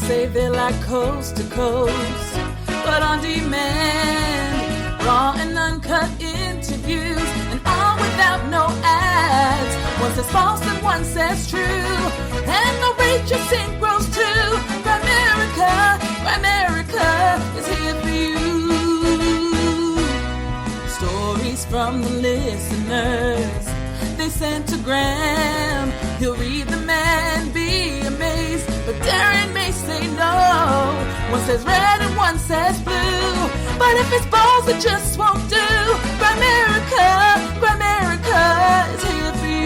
say they like coast to coast, but on demand, raw and uncut interviews, and all without no ads. One says false and one says true, and the rate you sing grows too. Grimerica is here for you. Stories from the listeners they sent to Graham. He'll read them and be amazed, but Darren may say no. One says red and one says blue, but if it's balls it just won't do. Grimerica is here for you.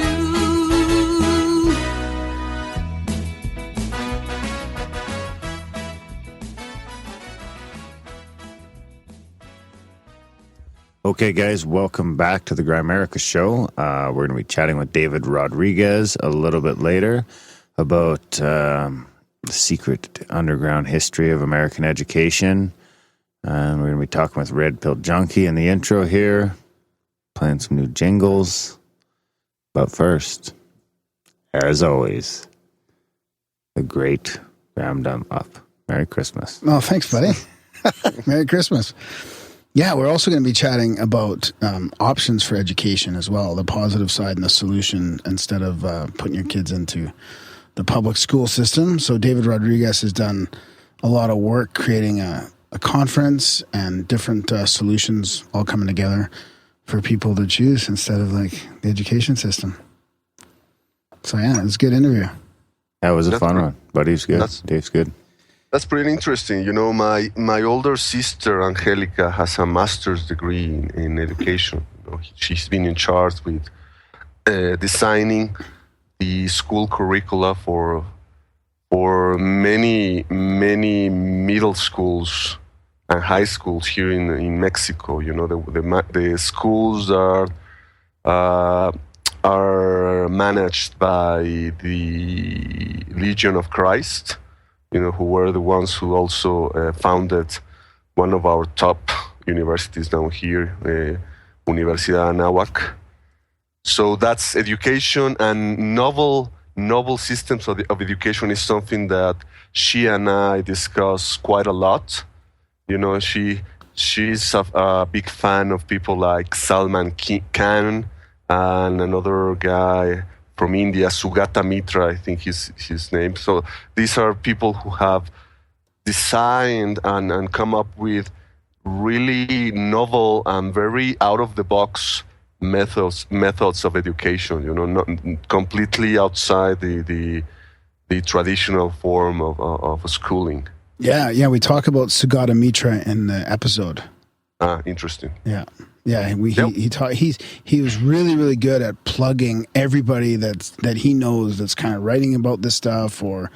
Okay, guys, welcome back to the Grimerica show. We're going to be chatting with David Rodriguez a little bit later about the secret underground history of American education. And we're going to be talking with Red Pill Junkie in the intro here, playing some new jingles. But first, as always, the great Ram Dum Up. Merry Christmas. Oh, thanks, buddy. Merry Christmas. Yeah, we're also going to be chatting about options for education as well, the positive side and the solution instead of putting your kids into the public school system. So David Rodriguez has done a lot of work creating a conference and different solutions all coming together for people to choose instead of like the education system. So yeah, it was a good interview. That was a fun one. Buddy's good. Dave's good. That's pretty interesting. You know, my older sister, Angelica, has a master's degree in education. You know, she's been in charge with designing the school curricula for many middle schools and high schools here in Mexico. You know, the schools are managed by the Legion of Christ, you know, who were the ones who also founded one of our top universities down here, Universidad Anáhuac. So that's education, and novel systems of education is something that she and I discuss quite a lot. You know, she's a big fan of people like Salman Khan and another guy from India, Sugata Mitra, I think his name. So these are people who have designed and come up with really novel and very out-of-the-box methods of education, you know, not completely outside the traditional form of schooling. Yeah, we talk about Sugata Mitra in the episode. Interesting. Yeah, he was really good at plugging everybody that he knows that's kind of writing about this stuff or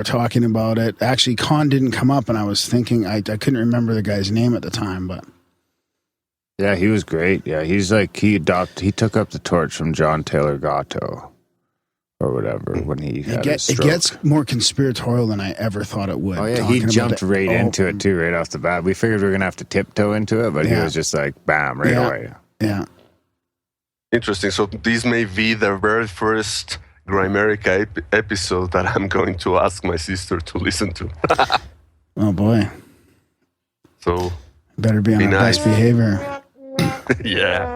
talking about it. Actually, Khan didn't come up, and I was thinking I couldn't remember the guy's name at the time, but yeah, he was great. Yeah, he's like he took up the torch from John Taylor Gatto or whatever when he had his stroke. It gets more conspiratorial than I ever thought it would. Oh yeah, he jumped right into it too, right off the bat. We figured we were gonna have to tiptoe into it, but he was just like, bam, right away. Yeah. Interesting. So this may be the very first Grimerica episode that I'm going to ask my sister to listen to. Oh boy. So better be on our best behavior. Yeah.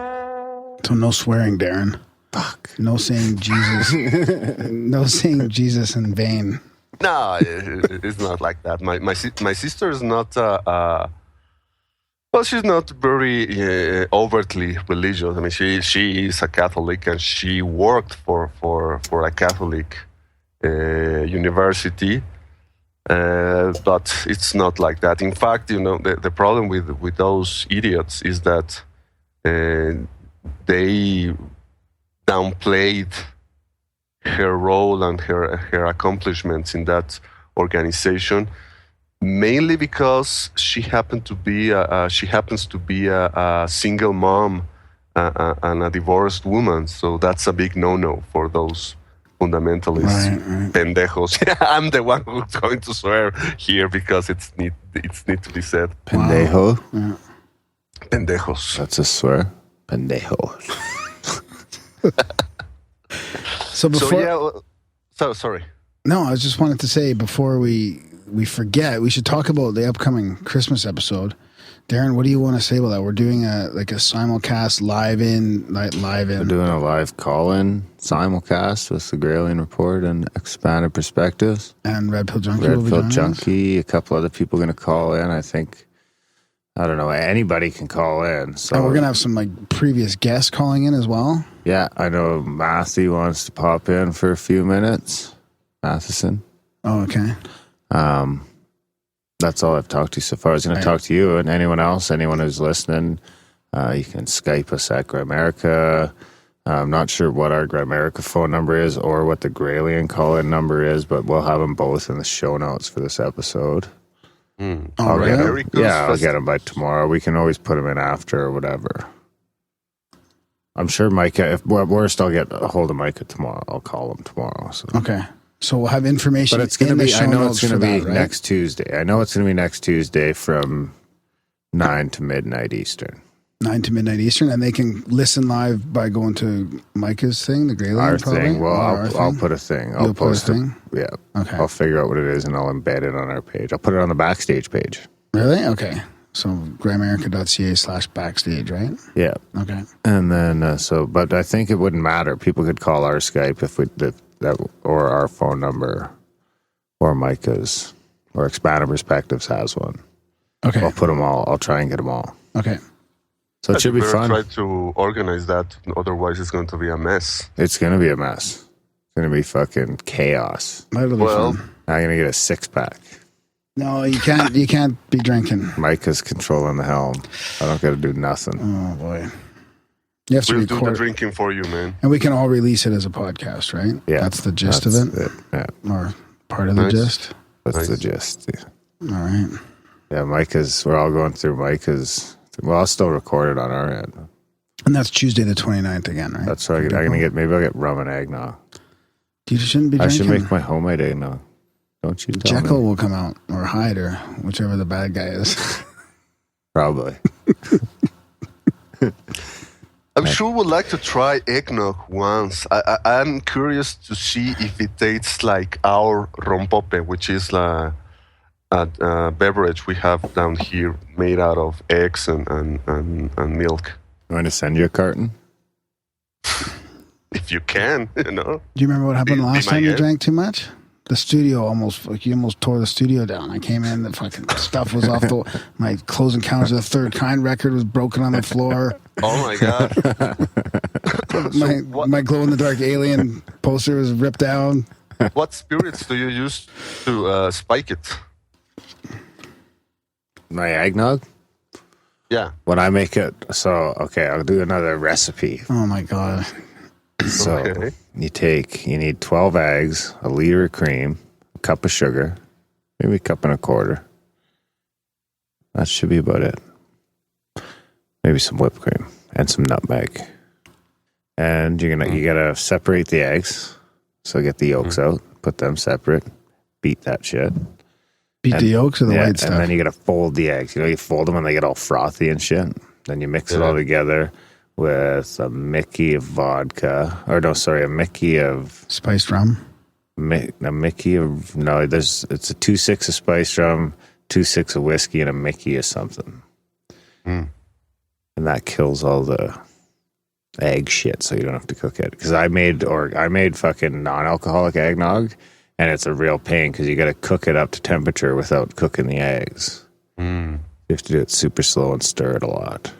So no swearing, Darren. Fuck. No saying Jesus. No saying Jesus in vain. No, it's not like that. My sister is not. Well, she's not very overtly religious. I mean, she is a Catholic, and she worked for a Catholic university. But it's not like that. In fact, you know, the problem with those idiots is that they downplayed her role and her accomplishments in that organization, mainly because she happens to be a single mom and a divorced woman. So that's a big no-no for those fundamentalist pendejos. I'm the one who's going to swear here because it's need to be said. Pendejo. Wow. Yeah. Pendejos. That's a swear. Pendejos. So before, So sorry. No, I just wanted to say before we we forget. We should talk about the upcoming Christmas episode. Darren, what do you want to say about that? We're doing a simulcast live in. We're doing a live call-in simulcast with the Grayling Report and Expanded Perspectives. And Red Pill Junkie Red will be Pill joining Junkie, a couple other people going to call in. I think, I don't know, anybody can call in. So and we're going to have some like previous guests calling in as well. Yeah, I know Matthew wants to pop in for a few minutes. Matheson. Oh, okay. That's all I've talked to you so far. I was going to talk to you and anyone else, anyone who's listening. You can Skype us at Grimerica. I'm not sure what our Grimerica phone number is or what the Graylian call-in number is, but we'll have them both in the show notes for this episode. I'll get them by tomorrow. We can always put them in after or whatever. I'm sure Micah, if worst, I'll get a hold of Micah tomorrow. I'll call him tomorrow. So. Okay. So we'll have information. But it's going to be, I know it's going to be that, right? next Tuesday. I know it's going to be next Tuesday from 9 to midnight Eastern. 9 to midnight Eastern, and they can listen live by going to Micah's thing, the Grayling. Our probably? thing. Well, I'll put a thing. I'll post it. Yeah. Okay. I'll figure out what it is and I'll embed it on our page. I'll put it on the backstage page. Really? Okay. So grimerica.ca/backstage, right? Yeah. Okay. And then but I think it wouldn't matter. People could call our Skype if or our phone number, or Micah's, or Expanded Perspectives has one. Okay. I'll put them all. I'll try and get them all. Okay. So it should be fun. Try to organize that. Otherwise, it's going to be a mess. It's going to be a mess. It's going to be fucking chaos. That'll be fun. I'm going to get a 6-pack. No, you can't. You can't be drinking. Micah's controlling the helm. I don't got to do nothing. Oh boy. You have to We'll record do the drinking for you, man. And we can all release it as a podcast, right? Yeah. That's the gist of it? Yeah. Or part of the gist? That's the gist. Yeah. All right. Yeah, we're all going through Micah's. Well, I'll still record it on our end. And that's Tuesday the 29th again, right? That's what I'm going to get. Maybe I'll get rum and eggnog. You shouldn't be drinking. I should make my homemade eggnog. Don't you tell Jekyll me. will come out, or Hyde, or whichever the bad guy is. Probably. I'm sure we'd like to try eggnog once. I'm curious to see if it tastes like our rompope, which is a beverage we have down here made out of eggs and milk. You want to send you a carton? If you can, Do you remember what happened last time you drank too much? The studio you almost tore the studio down. I came in, the fucking stuff was off my Close Encounters of the Third Kind record was broken on the floor. Oh my God. My glow-in-the-dark alien poster was ripped down. What spirits do you use to spike it? My eggnog? Yeah. When I make it, I'll do another recipe. Oh my God. So you need 12 eggs, a liter of cream, a cup of sugar, maybe a cup and a quarter. That should be about it. Maybe some whipped cream and some nutmeg. And you gotta separate the eggs. So get the yolks out, put them separate, beat that shit. The yolks or the white stuff? And then you gotta fold the eggs. You fold them and they get all frothy and shit. Then you mix it all together with a Mickey of vodka. A Mickey of... Spiced rum? It's a 2-6 of spiced rum, 2-6 of whiskey, and a Mickey of something. And that kills all the egg shit, so you don't have to cook it. Because I made fucking non-alcoholic eggnog, and it's a real pain because you got to cook it up to temperature without cooking the eggs. You have to do it super slow and stir it a lot.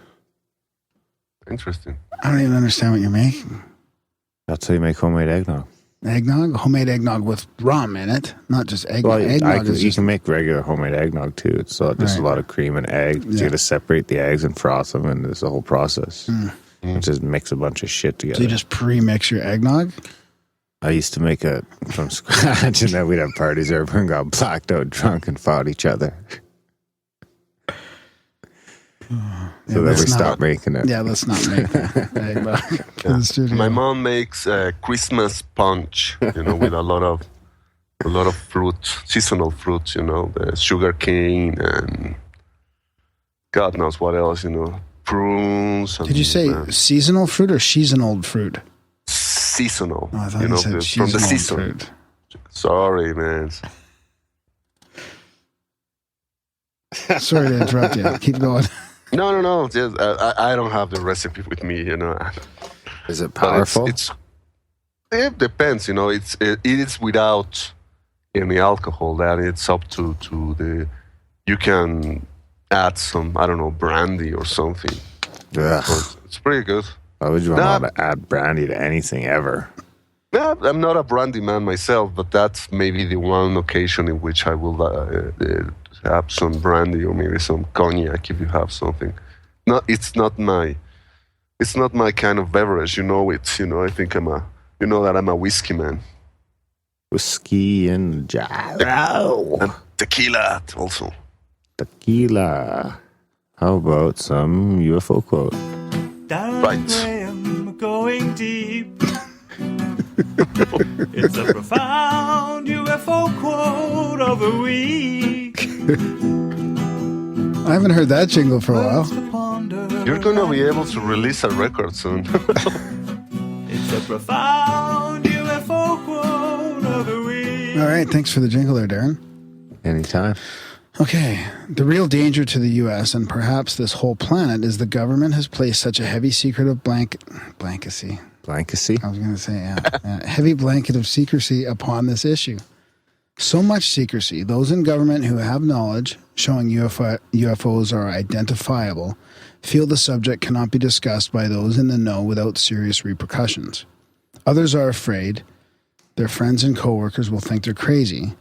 Interesting. I don't even understand what you're making. That's how you make homemade eggnog. Eggnog? Homemade eggnog with rum in it, not just eggnog. Well, you can make regular homemade eggnog too. It's just a lot of cream and egg. You got to separate the eggs and froth them, and there's a whole process. Just mix a bunch of shit together. So you just pre-mix your eggnog? I used to make it from scratch, and then we'd have parties where everyone got blacked out drunk and fought each other. So then we stopped making it. Yeah, let's not make eggnog in the studio. My mom makes Christmas punch, with a lot of fruit, seasonal fruits, the sugar cane and God knows what else, prunes. Did you say seasonal fruit or seasonal fruit? Seasonal. Oh, I thought you said from the season. Fruit. Sorry, man. Sorry to interrupt you. Keep going. No. Just, I don't have the recipe with me, Is it But powerful? it depends, it is without any alcohol. That it's up to the. You can add some, I don't know, brandy or something. Ugh. So it's pretty good. Why would you want to add brandy to anything ever? Yeah, I'm not a brandy man myself, but that's maybe the one occasion in which I will have some brandy or maybe some cognac if you have something. No, it's not my kind of beverage. I think that I'm a whiskey man. Whiskey and gyro. And tequila also. Tequila. How about some UFO quote? Right. Graham going deep. It's a profound UFO quote of the week. I haven't heard that jingle for a while. You're going to be able to release a record soon. It's a profound UFO quote of the week. All right. Thanks for the jingle there, Darren. Anytime. Okay. The real danger to the U.S. and perhaps this whole planet is the government has placed such a heavy secret of blankecy. Blankecy? I was going to say, heavy blanket of secrecy upon this issue. So much secrecy. Those in government who have knowledge showing UFOs are identifiable feel the subject cannot be discussed by those in the know without serious repercussions. Others are afraid their friends and coworkers will think they're crazy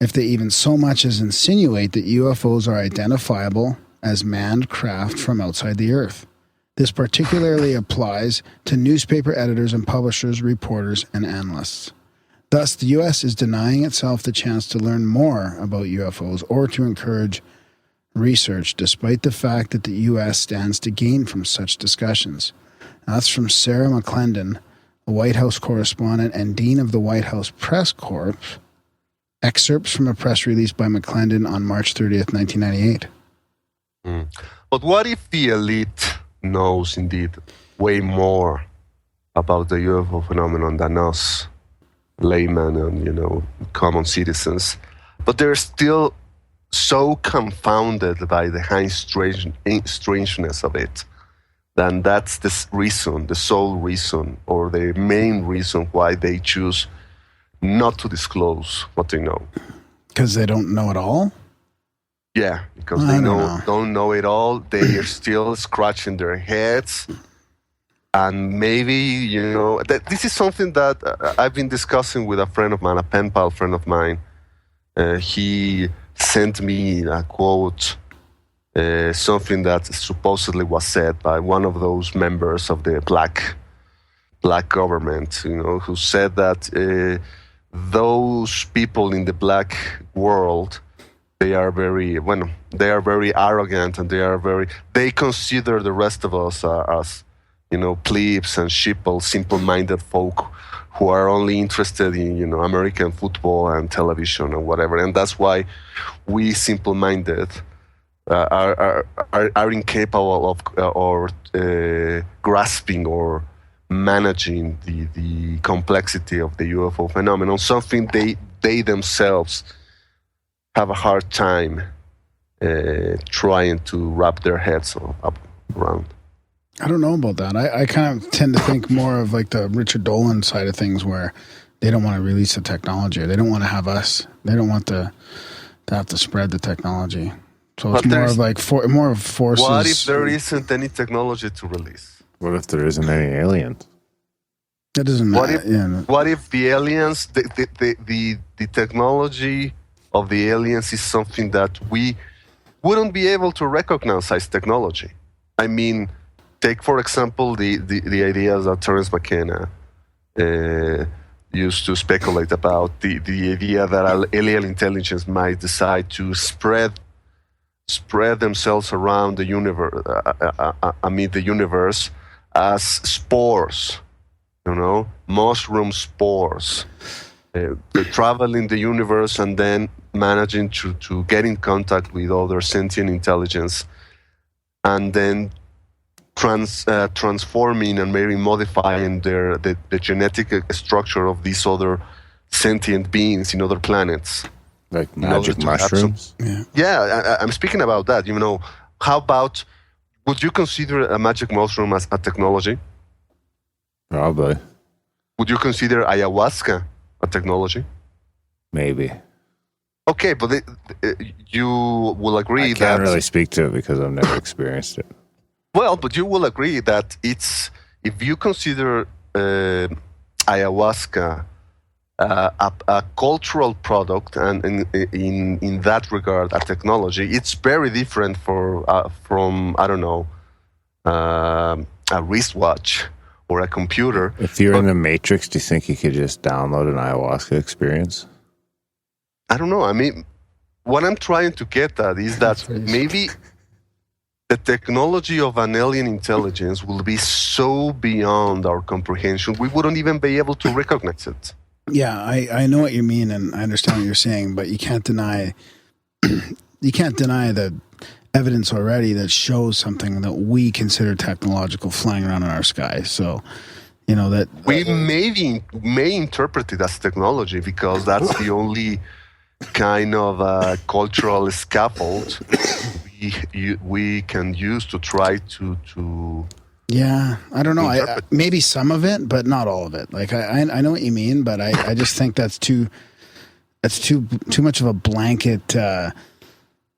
if they even so much as insinuate that UFOs are identifiable as manned craft from outside the Earth. This particularly applies to newspaper editors and publishers, reporters, and analysts. Thus, the U.S. is denying itself the chance to learn more about UFOs or to encourage research, despite the fact that the U.S. stands to gain from such discussions. Now, that's from Sarah McClendon, a White House correspondent and Dean of the White House Press Corps. Excerpts from a press release by McClendon on March 30th, 1998. But what if the elite knows indeed way more about the UFO phenomenon than us, laymen and, common citizens? But they're still so confounded by the high strangeness of it. Then that's the reason, the sole reason, or the main reason why they choose not to disclose what they know. Because they don't know it all? Yeah, because they don't know it all. They are still scratching their heads. And maybe, this is something that I've been discussing with a friend of mine, a pen pal friend of mine. He sent me a quote, something that supposedly was said by one of those members of the black government, who said that those people in the black world, they are very arrogant, and they consider the rest of us as plebes and sheeple, simple-minded folk who are only interested in American football and television and whatever, and that's why we simple-minded are incapable of grasping or managing the complexity of the UFO phenomenon, something they themselves have a hard time trying to wrap their heads up around. I don't know about that. I kind of tend to think more of like the Richard Dolan side of things, where they don't want to release the technology, or they don't want to have us. They don't want to have to spread the technology. So it's more of like more of forces. What if there isn't any technology to release? What if there isn't any aliens? That doesn't matter. What if the aliens, the technology of the aliens is something that we wouldn't be able to recognize as technology? I mean, take for example the ideas that Terence McKenna used to speculate about, the idea that alien intelligence might decide to spread themselves around the universe, amid the universe, as spores, mushroom spores. They travel in the universe and then managing to get in contact with other sentient intelligence, and then transforming and maybe modifying the genetic structure of these other sentient beings in other planets. Like in order magic to have mushrooms? I'm speaking about that. How about, would you consider a magic mushroom as a technology? Probably. Would you consider ayahuasca a technology? Maybe. Okay, but you will agree I that... can't really speak to it because I've never experienced it. Well, but you will agree that if you consider ayahuasca a cultural product, and in that regard a technology, it's very different from, I don't know, a wristwatch or a computer. If you're in the Matrix, do you think you could just download an ayahuasca experience? I don't know. I mean, what I'm trying to get at is that maybe the technology of an alien intelligence will be so beyond our comprehension, we wouldn't even be able to recognize it. Yeah, I know what you mean, and I understand what you're saying, but you can't deny the evidence already that shows something that we consider technological flying around in our sky. So, that we may interpret it as technology because that's the only kind of cultural scaffold we can use to try to Yeah, I don't know. Maybe some of it, but not all of it. Like I know what you mean, but I just think that's too much of a blanket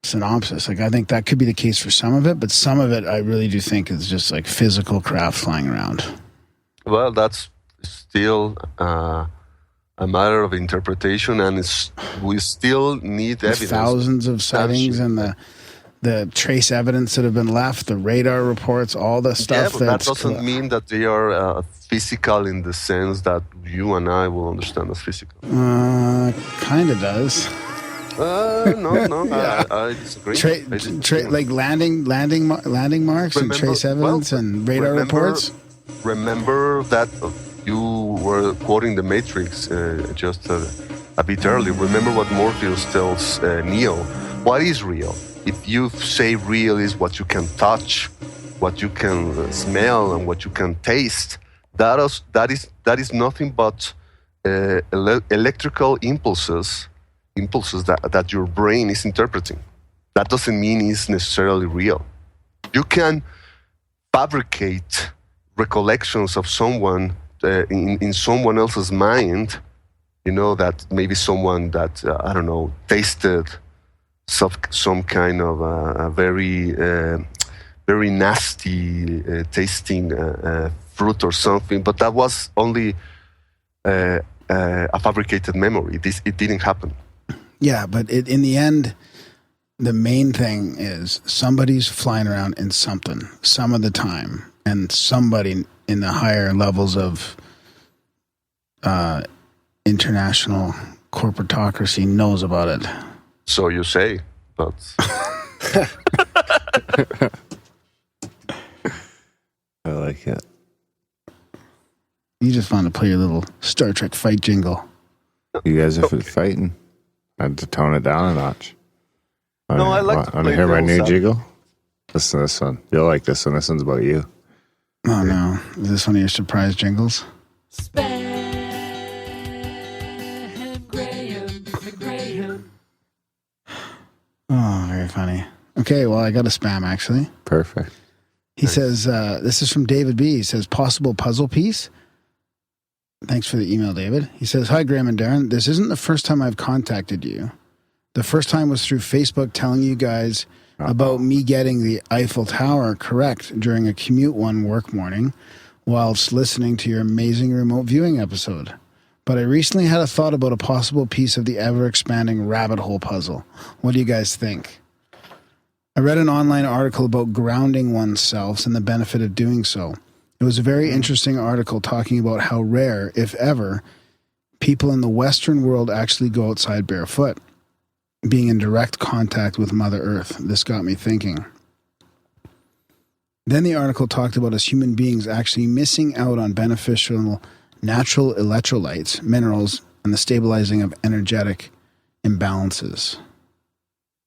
synopsis. Like I think that could be the case for some of it, but some of it I really do think is just like physical craft flying around. Well, that's still a matter of interpretation, and we still need evidence. Thousands of sightings and the trace evidence that have been left, the radar reports, all the stuff. Yeah, but that doesn't mean that they are physical in the sense that you and I will understand as physical. Kind of does. No, yeah. I disagree. Like landing marks and trace evidence and radar reports. Remember that you were quoting the Matrix just a bit earlier. Remember what Morpheus tells Neo. What is real? If you say real is what you can touch, what you can smell, and what you can taste, that is nothing but electrical impulses that your brain is interpreting. That doesn't mean it's necessarily real. You can fabricate recollections of someone in someone else's mind, that maybe someone that, I don't know, tasted some kind of a very very nasty tasting fruit or something, but that was only a fabricated memory. It didn't happen. Yeah, but in the end, the main thing is somebody's flying around in something some of the time, and somebody in the higher levels of international corporatocracy knows about it. So you say, but... I like it. You just want to play your little Star Trek fight jingle. You guys are fighting. I had to tone it down a notch. I like to play. Want to hear my new jingle? Listen to this one. You'll like this one. This one's about you. Oh, no. Is this one of your surprise jingles? Oh, very funny. Okay, well, I got a spam, actually. Perfect. He says, this is from David B. He says, possible puzzle piece. Thanks for the email, David. He says, hi, Graham and Darren. This isn't the first time I've contacted you. The first time was through Facebook telling you guys about me getting the Eiffel Tower correct during a commute one work morning whilst listening to your amazing remote viewing episode. But I recently had a thought about a possible piece of the ever-expanding rabbit hole puzzle. What do you guys think? I read an online article about grounding oneself and the benefit of doing so. It was a very interesting article talking about how rare, if ever, people in the Western world actually go outside barefoot, being in direct contact with Mother Earth. This got me thinking. Then the article talked about us human beings actually missing out on beneficial natural electrolytes, minerals, and the stabilizing of energetic imbalances.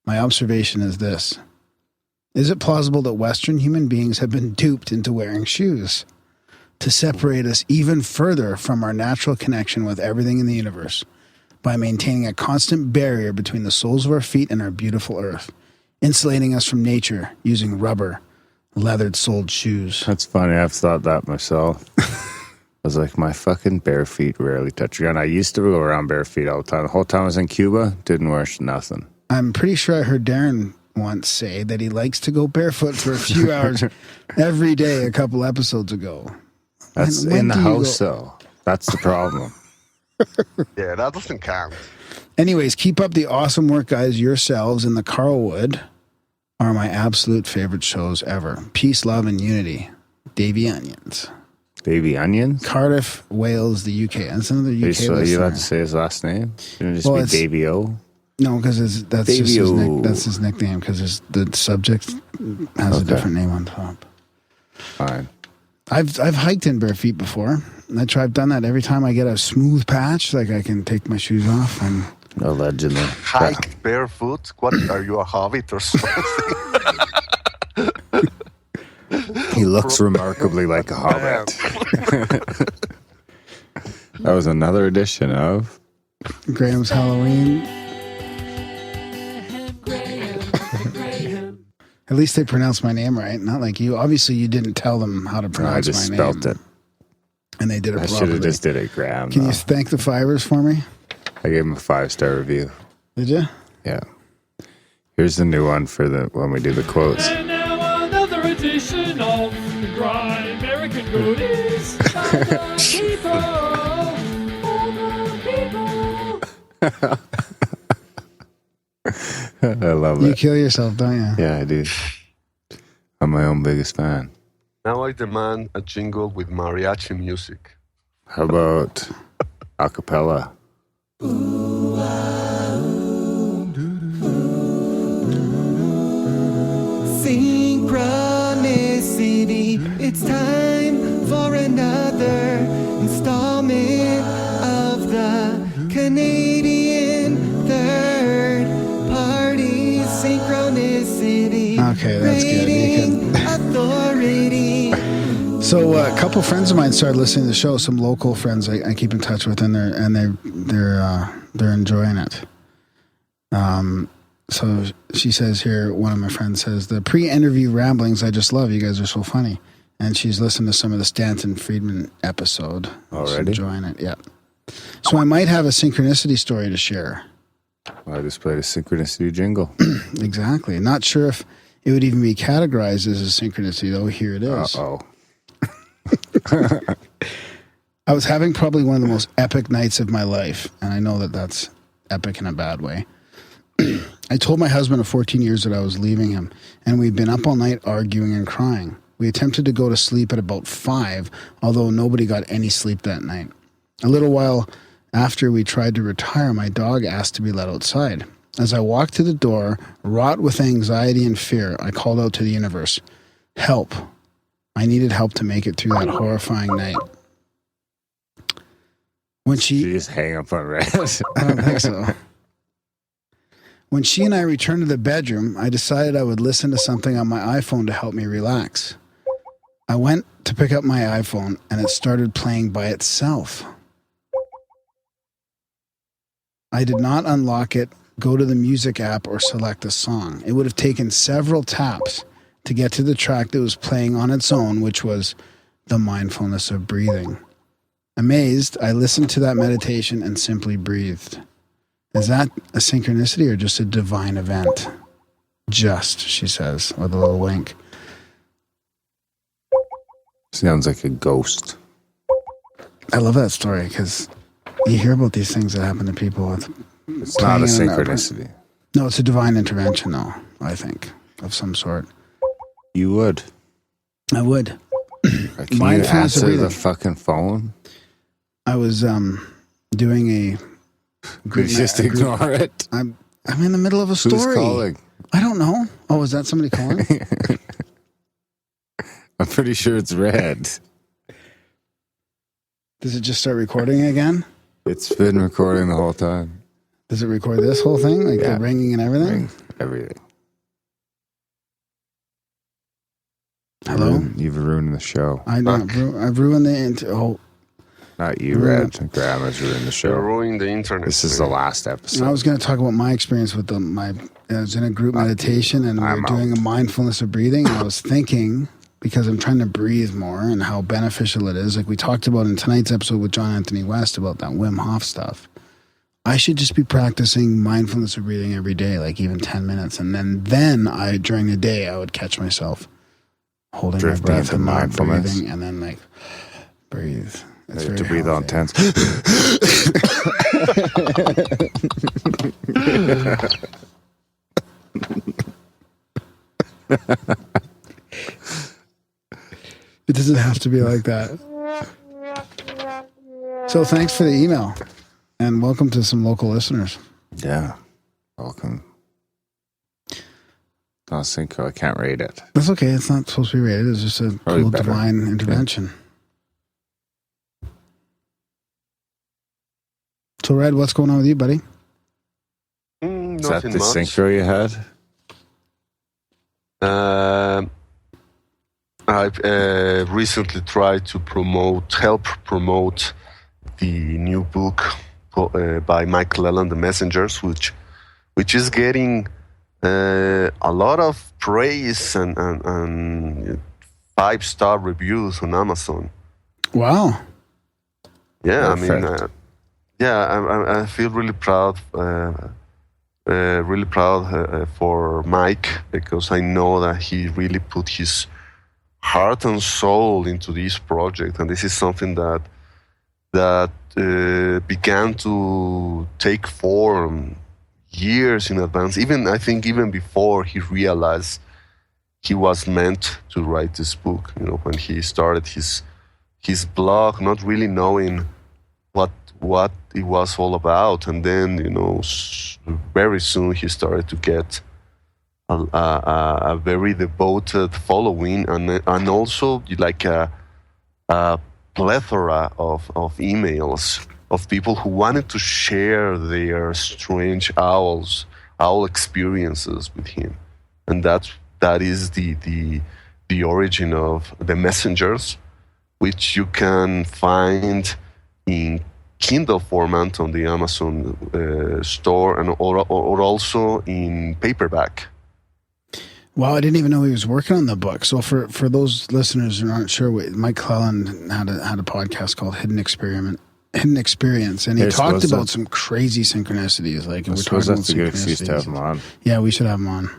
My observation is this. Is it plausible that Western human beings have been duped into wearing shoes to separate us even further from our natural connection with everything in the universe, by maintaining a constant barrier between the soles of our feet and our beautiful earth, insulating us from nature using rubber, leathered-soled shoes. That's funny. I've thought that myself. I was like, my fucking bare feet rarely touch the ground. I used to go around bare feet all the time. The whole time I was in Cuba, didn't wear nothing. I'm pretty sure I heard Darren once say that he likes to go barefoot for a few hours every day a couple episodes ago. That's When in the do you house, go- though. That's the problem. Yeah, that doesn't count. Anyways, keep up the awesome work, guys. Yourselves and the Carlwood are my absolute favorite shows ever. Peace, love, and unity. Davy Onions. Baby onions? Cardiff, Wales, the UK. That's another UK So you listener. have to say his last name? Shouldn't it just Well, be it's- Davy O? No, because that's just Davey-o. that's his nickname, because the subject has a Okay. different name on top. Fine. I've hiked in bare feet before. I've done that every time I get a smooth patch, like I can take my shoes off and Allegedly. Hike barefoot? What, are you a hobbit or something? He looks remarkably like a hobbit. That was another edition of Graham's Halloween. At least they pronounced my name right, not like you. Obviously, you didn't tell them how to I pronounce just my spelt name. it. And they did it I should properly. have just did it, Graham. Can though. you thank the Fivers for me? I gave him a 5-star review. Did you? Yeah. Here's the new one for the when we do the quotes. And now another edition of the Grimerica goodies. For the people. I love You it. kill yourself, don't you? Yeah, I do. I'm my own biggest fan. Now I demand a jingle with mariachi music. How about a cappella? Synchronicity, it's time for another installment of the Canadian Third Party Synchronicity. Okay, that's good. You Rating authority. So a couple friends of mine started listening to the show. Some local friends I keep in touch with, and they're enjoying it. So she says here, one of my friends says, the pre-interview ramblings I just love. You guys are so funny. And she's listened to some of the Stanton Friedman episode. She's Already? enjoying it, yeah. So I might have a synchronicity story to share. I just played a synchronicity jingle. Exactly. Not sure if it would even be categorized as a synchronicity, though. Here it is. Uh-oh. I was having probably one of the most epic nights of my life, and I know that that's epic in a bad way. I told my husband of 14 years that I was leaving him, and we'd been up all night arguing and crying. We attempted to go to sleep at about 5, although nobody got any sleep that night. A little while after we tried to retire, my dog asked to be let outside. As I walked to the door, wrought with anxiety and fear, I called out to the universe, "Help." I needed help to make it through that horrifying night. When Did you just hang up on red? I don't think so. When she and I returned to the bedroom, I decided I would listen to something on my iPhone to help me relax. I went to pick up my iPhone, and it started playing by itself. I did not unlock it, go to the music app, or select a song. It would have taken several taps to get to the track that was playing on its own, which was The Mindfulness of Breathing. Amazed, I listened to that meditation and simply breathed. Is that a synchronicity or just a divine event? Just, she says, with a little wink. Sounds like a ghost. I love that story because you hear about these things that happen to people with. It's not a playing in that- synchronicity. No, it's a divine intervention, though, I think, of some sort. You would. I would. Can you Mindfulness of answer the breathing. fucking phone? I was doing a. You just ignore it. I'm in the middle of a story. Who's calling? I don't know. Oh, is that somebody calling? I'm pretty sure it's red. Does it just start recording again? It's been recording the whole time. Does it record this whole thing? Like Yeah. the ringing and everything? Ring, everything. Hello? You've ruined the show. I've ruined the... Oh, Not you, Red. Grandma's ruined the They show. ruined the internet. This is the last And I episode. was going to talk about my experience with I was in a group meditation and we were I'm doing out. a mindfulness of breathing. And I was thinking, because I'm trying to breathe more and how beneficial it is. Like we talked about in tonight's episode with John Anthony West about that Wim Hof stuff. I should just be practicing mindfulness of breathing every day, like even 10 minutes. And then I, during the day, I would catch myself holding Drifting my breath into and not mindfulness. breathing and then like breathe. It's very To breathe all healthy. intense. It doesn't have to be like that. So thanks for the email and welcome to some local listeners. Yeah. Welcome. Not Synchro. I can't rate it. That's okay. It's not supposed to be rated. It's just a Probably cool better. divine intervention. So Red, what's going on with you, buddy? Is that Nothing the much. Synchro you had? I've recently tried to help promote the new book by Mike Leland, The Messengers, which is getting a lot of praise and 5-star reviews on Amazon. Wow. Yeah, Perfect. I feel really proud. Really proud for Mike because I know that he really put his heart and soul into this project, and this is something that began to take form years in advance. I think even before he realized he was meant to write this book. You know, when he started his blog, not really knowing what it was all about, and then very soon he started to get a very devoted following, and also like a plethora of emails of people who wanted to share their strange owl experiences with him, and that is the origin of The Messengers, which you can find in Kindle format on the Amazon store, or also in paperback. Wow, I didn't even know he was working on the book. So for those listeners who aren't sure, Mike Cleland had a podcast called Hidden Experience, and he I talked suppose about that- some crazy synchronicities. Like I we're suppose talking that's a about good excuse to have him on. Yeah, we should have him on.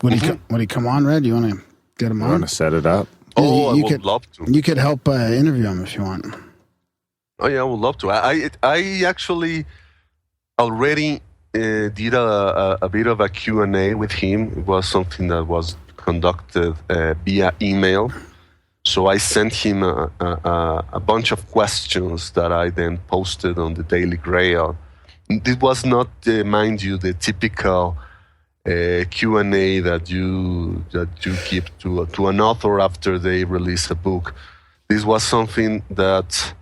Would he come on, Red? You want to get him You on? want to set it up? Oh, I you would could- love to. You could help interview him if you want. Oh yeah, I would love to. I actually already did a bit of a Q&A with him. It was something that was conducted via email. So I sent him a bunch of questions that I then posted on the Daily Grail. It was not, mind you, the typical Q&A that you give to an author after they release a book. This was something that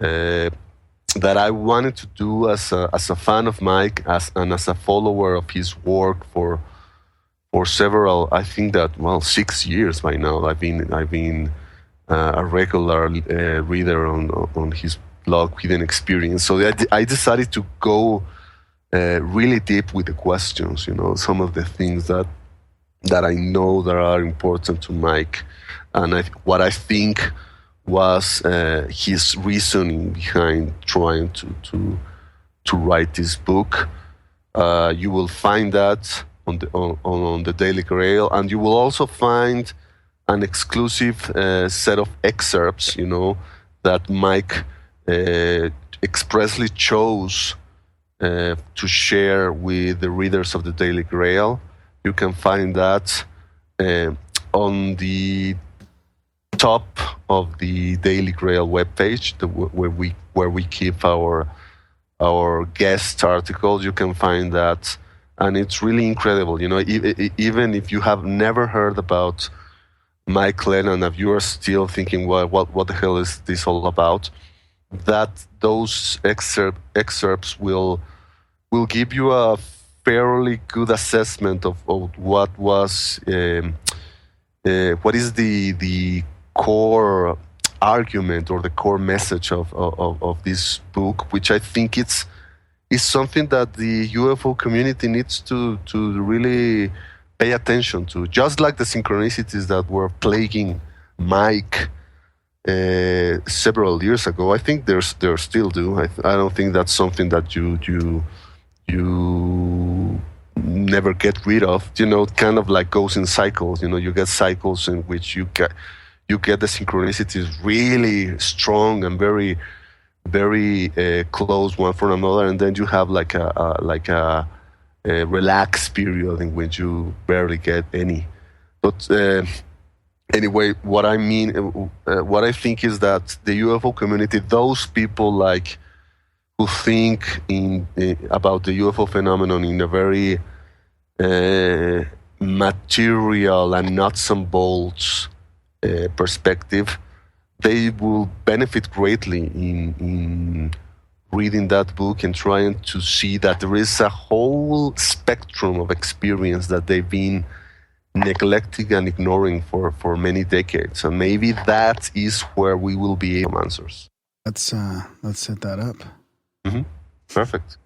I wanted to do as a fan of Mike, and as a follower of his work for several. I think that 6 years by now. I've been a regular reader on his blog, Hidden Experience. So I decided to go really deep with the questions. Some of the things that I know that are important to Mike, and what I think was his reasoning behind trying to write this book. You will find that on the Daily Grail, and you will also find an exclusive set of excerpts, that Mike expressly chose to share with the readers of the Daily Grail. You can find that on the top of the Daily Grail webpage, where we keep our guest articles. You can find that, and it's really incredible. Even if you have never heard about Mike Lennon, if you are still thinking, what the hell is this all about? That those excerpts will give you a fairly good assessment of what is the core argument or the core message of this book, which I think is something that the UFO community needs to really pay attention to. Just like the synchronicities that were plaguing Mike several years ago, I think they still do. I don't think that's something that you never get rid of. It kind of like goes in cycles. You get cycles in which you get the synchronicities really strong and very, very close one from another, and then you have like a relaxed period in which you barely get any. But anyway, what I think is that the UFO community, those people who think about the UFO phenomenon in a very material and nuts and bolts perspective, they will benefit greatly in reading that book and trying to see that there is a whole spectrum of experience that they've been neglecting and ignoring for many decades. And maybe that is where we will be able to answers. Let's set that up. Mm-hmm. Perfect.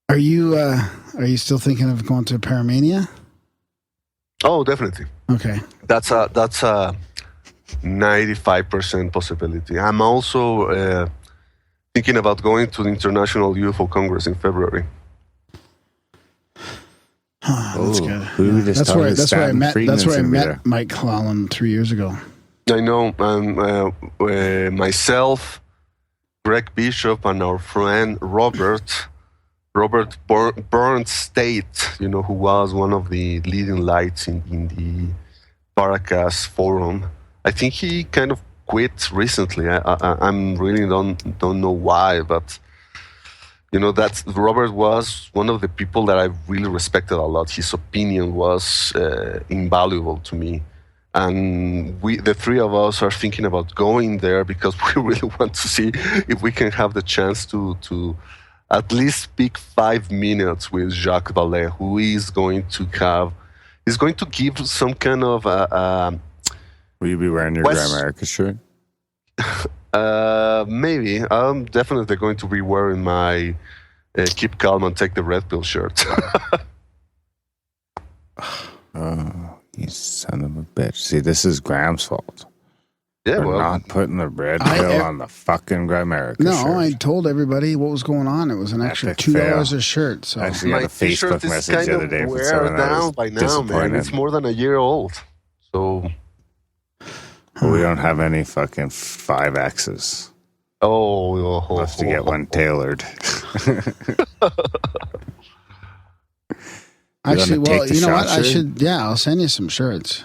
Are you still thinking of going to Paramania? Oh, definitely. Okay. That's a 95% possibility. I'm also thinking about going to the International UFO Congress in February. That's good. That's where I met Mike Clallan 3 years ago. I know. Myself, Greg Bishop, and our friend Robert Bernstein, who was one of the leading lights in the Paracas forum. I think he kind of quit recently. I'm really don't know why, but that Robert was one of the people that I really respected a lot. His opinion was invaluable to me, and the three of us are thinking about going there because we really want to see if we can have the chance to at least speak 5 minutes with Jacques Vallée, who is going to give some kind of Will you be wearing your Grimerica shirt? Maybe. I'm definitely going to be wearing my Keep Calm and Take the Red Pill shirt. Oh, you son of a bitch. See, this is Graham's fault. Yeah, We're not putting the red pill on the fucking Grimerica shirt. No, I told everybody what was going on. It was an extra $2 a shirt. So I actually got a Facebook message the other day from someone that was by now, disappointed. man. It's more than a year old. So... we don't have any fucking 5Xs. Oh, We'll have to get one tailored. Actually, well, you know what? I'll send you some shirts.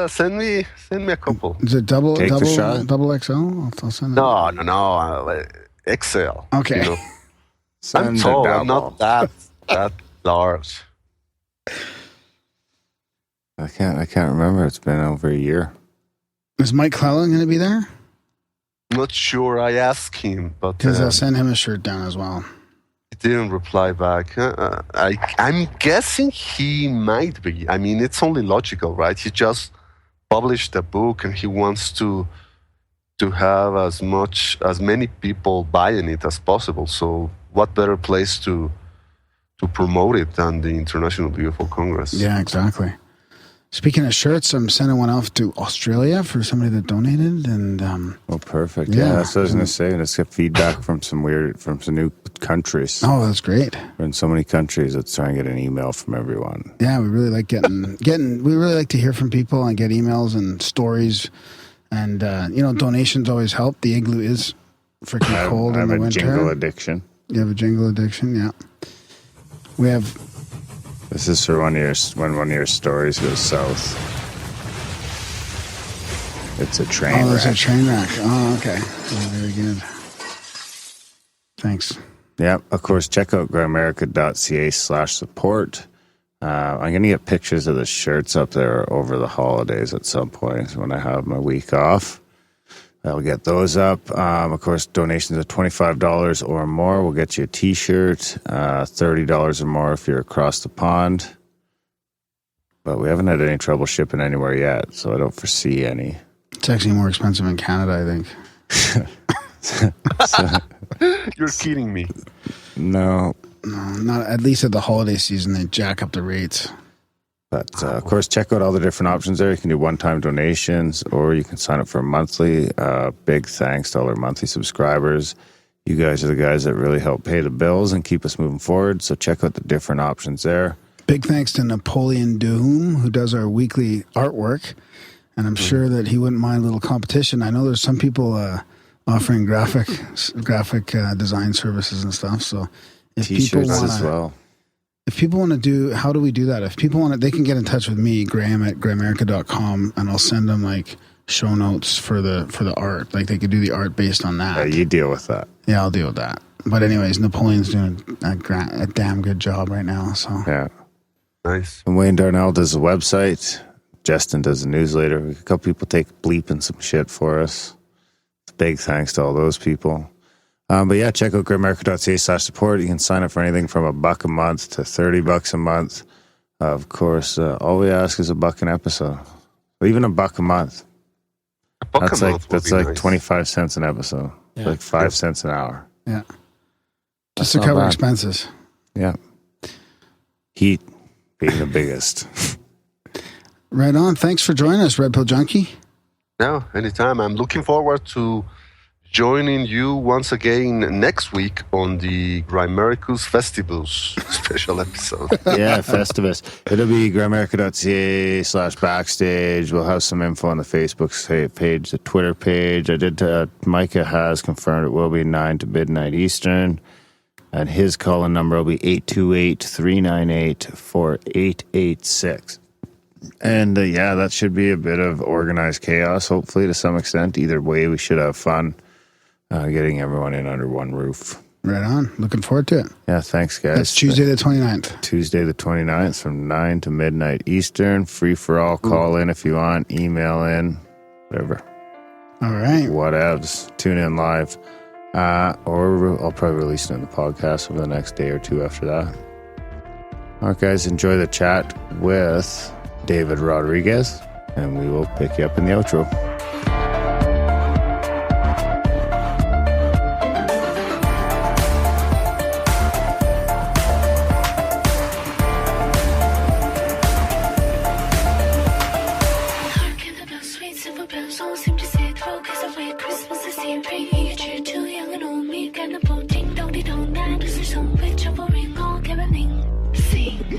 Send me a couple. Is it double XL? I'll send it. No. XL. Okay. I'm tall. I'm not that large. I can't remember. It's been over a year. Is Mike Clallan going to be there? Not sure. I asked him, but because I'll send him a shirt down as well. He didn't reply back. I'm guessing he might be. I mean, it's only logical, right? He just published a book, and he wants to have as many people buying it as possible. So, what better place to promote it than the International UFO Congress? Yeah, exactly. Speaking of shirts, I'm sending one off to Australia for somebody that donated, and oh, perfect. Yeah, that's what I was going to say. Let's get feedback from some new countries. Oh, that's great. We're in so many countries. Let's try and get an email from everyone. Yeah, we really like getting. We really like to hear from people and get emails and stories, and donations always help. The igloo is freaking cold in the winter. I have a jingle addiction. You have a jingle addiction, yeah. We have. This is for when one of your stories goes south. It's a train wreck. Oh, it's a train wreck. Oh, okay. Oh, very good. Thanks. Yeah, of course, check out grimerica.ca/support. I'm going to get pictures of the shirts up there over the holidays at some point when I have my week off. I'll get those up. Of course, donations of $25 or more will get you a T-shirt. $30 or more if you're across the pond. But we haven't had any trouble shipping anywhere yet, so I don't foresee any. It's actually more expensive in Canada, I think. You're kidding me. No. No, not at least at the holiday season. They jack up the rates. But of course, check out all the different options there. You can do one-time donations, or you can sign up for a monthly. Big thanks to all our monthly subscribers. You guys are the guys that really help pay the bills and keep us moving forward. So check out the different options there. Big thanks to Napoleon Doom, who does our weekly artwork. And I'm sure that he wouldn't mind a little competition. I know there's some people offering graphic design services and stuff. So if people T-shirts want as well. If people want to do, how do we do that? If people want to, they can get in touch with me, Graham at Grimerica.com, and I'll send them like show notes for the art. Like they could do the art based on that. You deal with that. Yeah, I'll deal with that. But anyways, Napoleon's doing a damn good job right now. So Yeah. Nice. And Wayne Darnell does the website. Justin does the newsletter. A couple people take bleeping some shit for us. Big thanks to all those people. But yeah, check out grimerica.ca/support. You can sign up for anything from $1 a month to $30 a month. Of course, all we ask is $1 an episode. Or even $1 a month. That's like 25 cents an episode. Yeah. Like 5 cents an hour. yeah, That's just to not cover bad. expenses. Yeah. Heat being the biggest. Right on. Thanks for joining us, Red Pill Junkie. No, anytime. I'm looking forward to joining you once again next week on the Grimerica's Festivals special episode. Yeah, Festivus. It'll be grimerica.ca/backstage. We'll have some info on the Facebook page, the Twitter page. Micah has confirmed it will be 9 to midnight Eastern. And his call-in number will be 828-398-4886. And yeah, that should be a bit of organized chaos, hopefully, to some extent. Either way, we should have fun getting everyone in under one roof. Right on. Looking forward to it. Yeah, thanks, guys. That's Tuesday the 29th. Tuesday the 29th from 9 to midnight Eastern. Free for all. Call in if you want. Email in. Whatever. All right. Whatevs. Tune in live. Or I'll probably release it in the podcast over the next day or two after that. All right, guys. Enjoy the chat with David Rodriguez. And we will pick you up in the outro.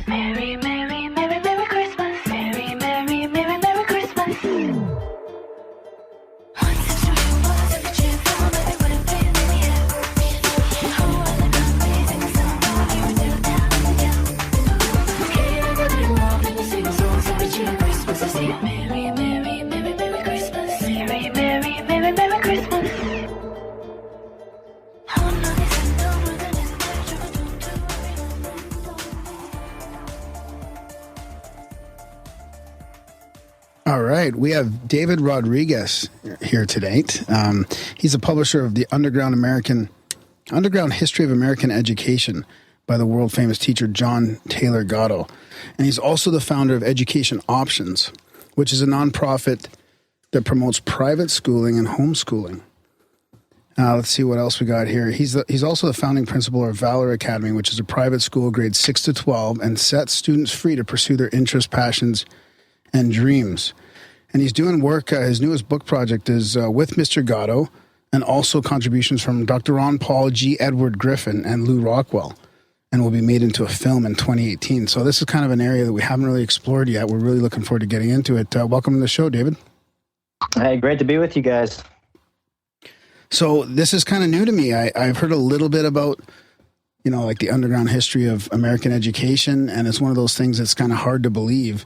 Merry, merry, merry, merry Christmas. Merry, merry, merry, merry Christmas. Merry, merry, merry, merry Christmas. Merry, merry, merry, merry Christmas. All right, we have David Rodriguez here today. He's a publisher of the Underground History of American Education by the world famous teacher John Taylor Gatto, and he's also the founder of Education Options, which is a nonprofit that promotes private schooling and homeschooling. Let's see what else we got here. He's also the founding principal of Valor Academy, which is a private school grades 6 to 12 and sets students free to pursue their interests, passions, and dreams. And he's doing work. His newest book project is with Mr. Gatto, and also contributions from Dr. Ron Paul, G. Edward Griffin, and Lew Rockwell, and will be made into a film in 2018. So this is kind of an area that we haven't really explored yet. We're really looking forward to getting into it. Welcome to the show, David. Hey, great to be with you guys. So this is kind of new to me. I've heard a little bit about, like the underground history of American education, and it's one of those things that's kind of hard to believe.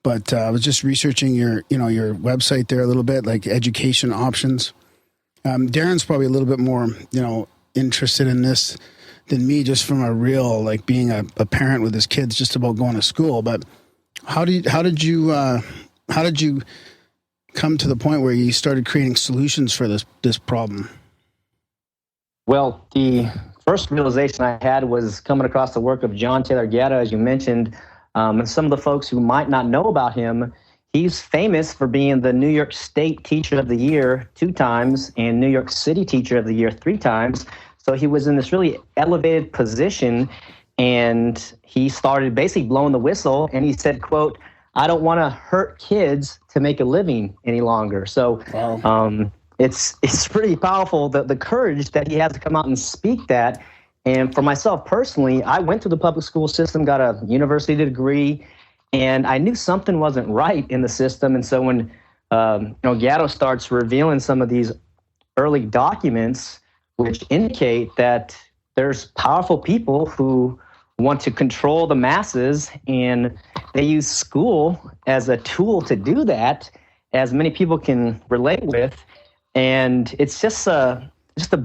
But I was just researching your website there a little bit, like Education Options. Darren's probably a little bit more, interested in this than me, just from a real, like being a parent with his kids, just about going to school. But how did you come to the point where you started creating solutions for this problem? Well, the first realization I had was coming across the work of John Taylor Gatto, as you mentioned. And some of the folks who might not know about him, he's famous for being the New York State Teacher of the Year 2 times and New York City Teacher of the Year 3 times. So he was in this really elevated position, and he started basically blowing the whistle, and he said, quote, "I don't want to hurt kids to make a living any longer." So it's pretty powerful, the courage that he has to come out and speak that. And for myself personally, I went to the public school system, got a university degree, and I knew something wasn't right in the system. And so when Gatto starts revealing some of these early documents, which indicate that there's powerful people who want to control the masses, and they use school as a tool to do that, as many people can relate with. And it's just a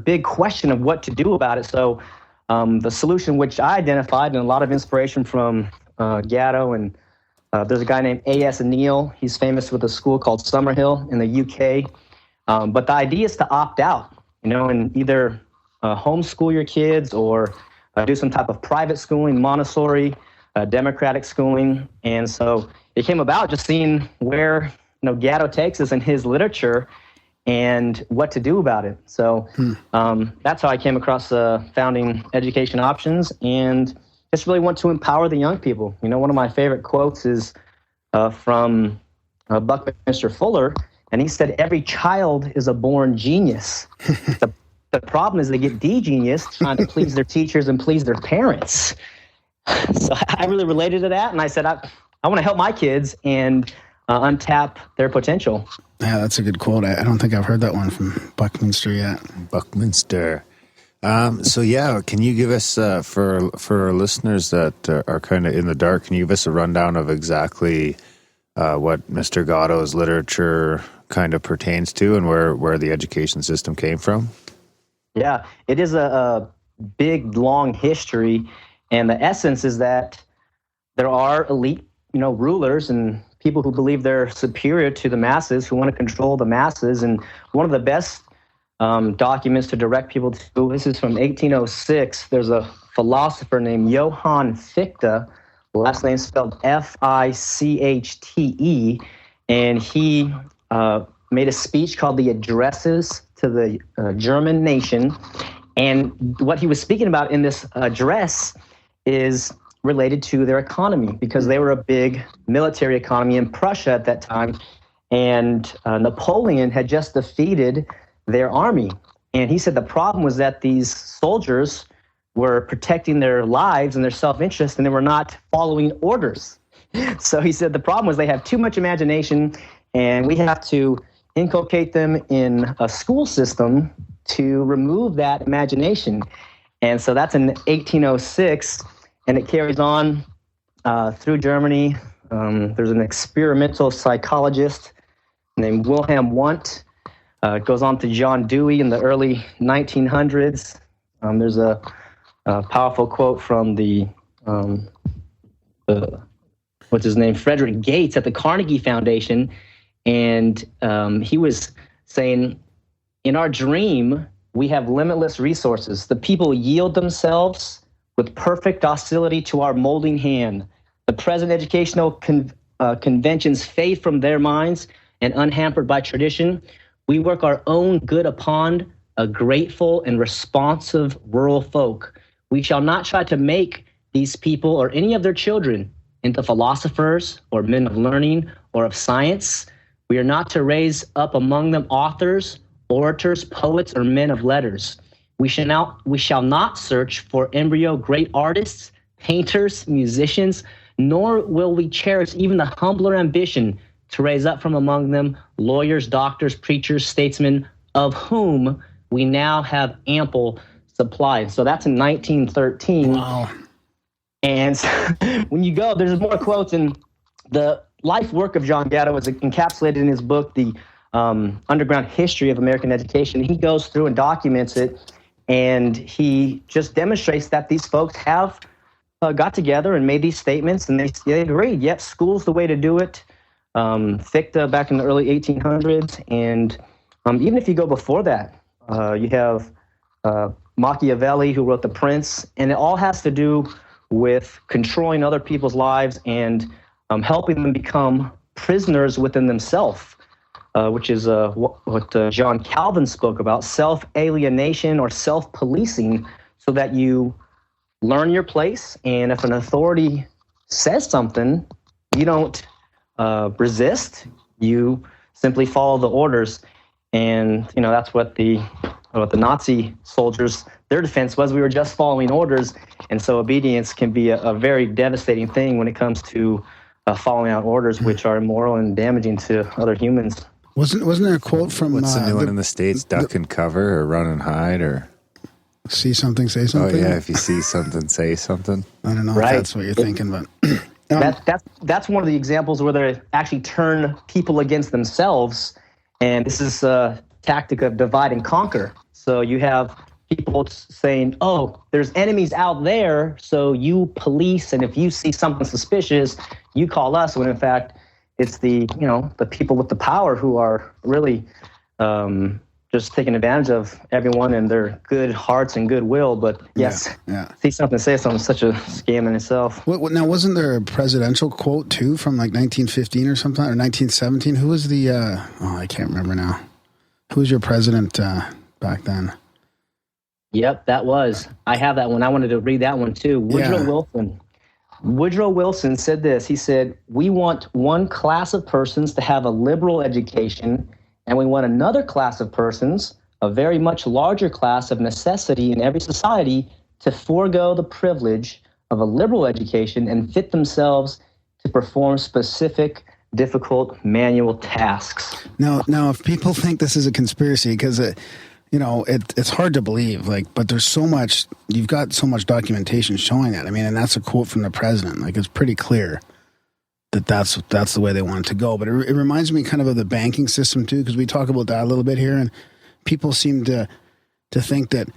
big question of what to do about it. So the solution which I identified, and a lot of inspiration from Gatto, and there's a guy named A.S. Neal. He's famous with a school called Summerhill in the UK. But the idea is to opt out, and either homeschool your kids or do some type of private schooling, Montessori, democratic schooling. And so it came about just seeing where Gatto takes us in his literature and what to do about it. So that's how I came across founding Education Options, and just really want to empower the young people. One of my favorite quotes is from Buckminster Fuller, and he said, "Every child is a born genius. The problem is they get de-genius trying to please their teachers and please their parents." So I really related to that, and I said, I want to help my kids and untap their potential. Yeah, that's a good quote. I don't think I've heard that one from Buckminster yet. Buckminster. So yeah, can you give us, for our listeners that are kind of in the dark, can you give us a rundown of exactly what Mr. Gatto's literature kind of pertains to, and where the education system came from? Yeah, it is a big, long history, and the essence is that there are elite, rulers and people who believe they're superior to the masses, who want to control the masses. And one of the best documents to direct people to, this is from 1806. There's a philosopher named Johann Fichte, last name spelled Fichte, and he made a speech called the Addresses to the German Nation. And what he was speaking about in this address is related to their economy, because they were a big military economy in Prussia at that time. And Napoleon had just defeated their army. And he said the problem was that these soldiers were protecting their lives and their self-interest, and they were not following orders. So he said the problem was they have too much imagination, and we have to inculcate them in a school system to remove that imagination. And so that's in 1806, and it carries on through Germany. There's an experimental psychologist named Wilhelm Wundt. It goes on to John Dewey in the early 1900s. There's a powerful quote from what's his name, Frederick Gates at the Carnegie Foundation. And he was saying, in our dream, we have limitless resources. The people yield themselves with perfect docility to our molding hand. The present educational conventions fade from their minds, and unhampered by tradition, we work our own good upon a grateful and responsive rural folk. We shall not try to make these people or any of their children into philosophers or men of learning or of science. We are not to raise up among them authors, orators, poets, or men of letters. We shall not search for embryo great artists, painters, musicians, nor will we cherish even the humbler ambition to raise up from among them lawyers, doctors, preachers, statesmen, of whom we now have ample supply. So that's in 1913. Wow. And when you go, there's more quotes, and the life work of John Gatto is encapsulated in his book, The Underground History of American Education. He goes through and documents it, and he just demonstrates that these folks have got together and made these statements, and they agreed, yep, school's the way to do it. Fichte back in the early 1800s, and even if you go before that, you have Machiavelli, who wrote The Prince, and it all has to do with controlling other people's lives and helping them become prisoners within themselves, which is what John Calvin spoke about, self-alienation or self-policing, so that you learn your place, and if an authority says something, you don't resist, you simply follow the orders. And that's what the Nazi soldiers, their defense was, we were just following orders. And so obedience can be a very devastating thing when it comes to following out orders, which are immoral and damaging to other humans. Wasn't there a quote from what's the new one in the States? Duck and cover, or run and hide, or see something, say something? Oh yeah, if you see something, say something. I don't know if that's what you're thinking, but that's one of the examples where they actually turn people against themselves, and this is a tactic of divide and conquer. So you have people saying, "Oh, there's enemies out there, so you police, and if you see something suspicious, you call us." When in fact, it's the people with the power who are really just taking advantage of everyone and their good hearts and goodwill. But yes, see something, say something, such a scam in itself. Now, wasn't there a presidential quote too from like 1915 or something, or 1917? Who was the? I can't remember now. Who was your president back then? Yep, that was. I have that one. I wanted to read that one too. Woodrow Wilson. Woodrow Wilson said this. He said, "We want one class of persons to have a liberal education, and we want another class of persons, a very much larger class of necessity in every society, to forego the privilege of a liberal education and fit themselves to perform specific, difficult manual tasks." Now, if people think this is a conspiracy, because it's hard to believe, but there's so much, you've got so much documentation showing that. I mean, and that's a quote from the president. It's pretty clear that that's the way they want it to go. But it reminds me kind of the banking system too, because we talk about that a little bit here, and people seem to think that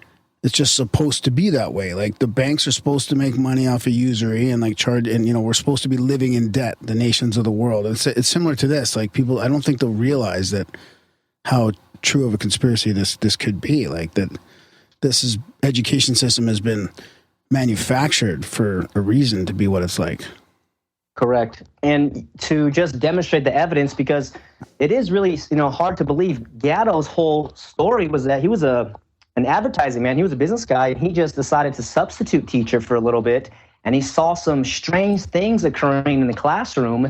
it's just supposed to be that way. Like the banks are supposed to make money off of usury and charge, and we're supposed to be living in debt, the nations of the world. It's similar to this. Like people, I don't think they'll realize that how true of a conspiracy this could be. Like that this education system has been manufactured for a reason to be what it's like. Correct. And to just demonstrate the evidence, because it is really, hard to believe, Gatto's whole story was that he was an advertising man. He was a business guy, and he just decided to substitute teacher for a little bit. And he saw some strange things occurring in the classroom.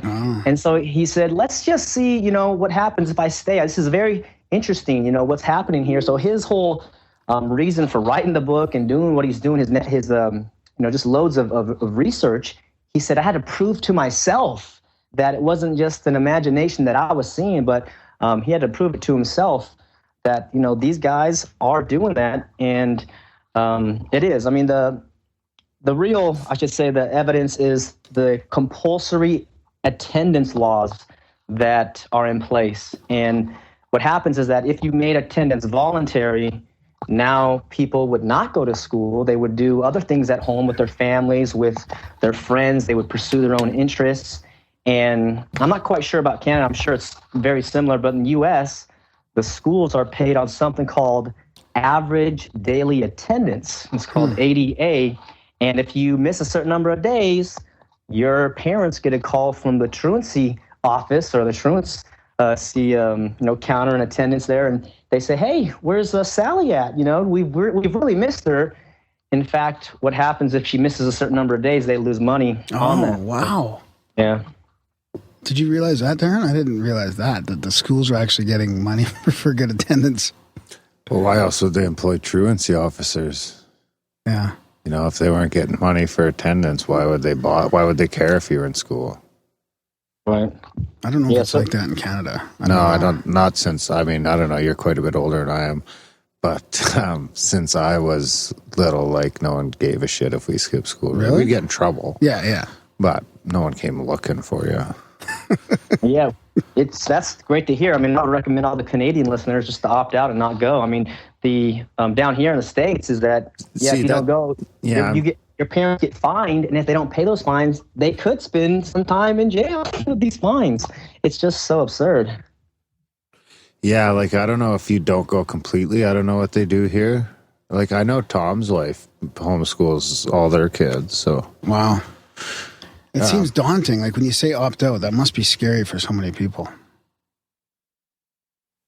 And so he said, let's just see, what happens if I stay. This is very interesting, what's happening here. So his whole reason for writing the book and doing what he's doing, his just loads of research, he said, I had to prove to myself that it wasn't just an imagination that I was seeing, but he had to prove it to himself that, these guys are doing that. And it is. I mean, the real, I should say, the evidence is the compulsory attendance laws that are in place. And what happens is that if you made attendance voluntary, now people would not go to school. They would do other things at home with their families, with their friends. They would pursue their own interests. And I'm not quite sure about Canada. I'm sure it's very similar. But in the U.S., the schools are paid on something called average daily attendance. It's called ADA. And if you miss a certain number of days, your parents get a call from the truancy office or the truancy counter and attendance there, and they say, "Hey, where's Sally at? We've really missed her." In fact, what happens if she misses a certain number of days, they lose money on that. Oh, wow. Yeah. Did you realize that, Darren? I didn't realize that the schools are actually getting money for good attendance. Well, why else would they employ truancy officers? Yeah. If they weren't getting money for attendance, why would they care if you were in school? Right. I don't know if it's like that in Canada. I don't. Not since. I don't know. You're quite a bit older than I am, but since I was little, no one gave a shit if we skipped school. Really? We'd get in trouble. Yeah. But no one came looking for you. Yeah, that's great to hear. I would recommend all the Canadian listeners just to opt out and not go. The down here in the States is that if you don't go, your parents get fined, and if they don't pay those fines, they could spend some time in jail with these fines. It's just so absurd. Yeah, I don't know if you don't go completely. I don't know what they do here. I know Tom's wife homeschools all their kids. So wow. It seems daunting. Like when you say opt out, that must be scary for so many people.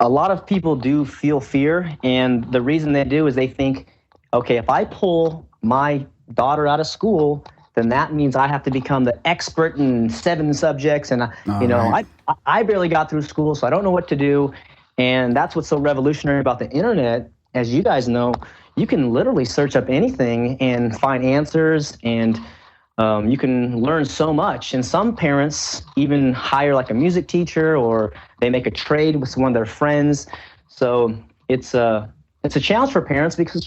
A lot of people do feel fear, and the reason they do is they think, okay, if I pull my daughter out of school, then that means I have to become the expert in 7 subjects, and Right. I barely got through school, so I don't know what to do. And that's what's so revolutionary about the internet. As you guys know, you can literally search up anything and find answers, and you can learn so much. And some parents even hire like a music teacher, or they make a trade with one of their friends. So it's a challenge for parents, because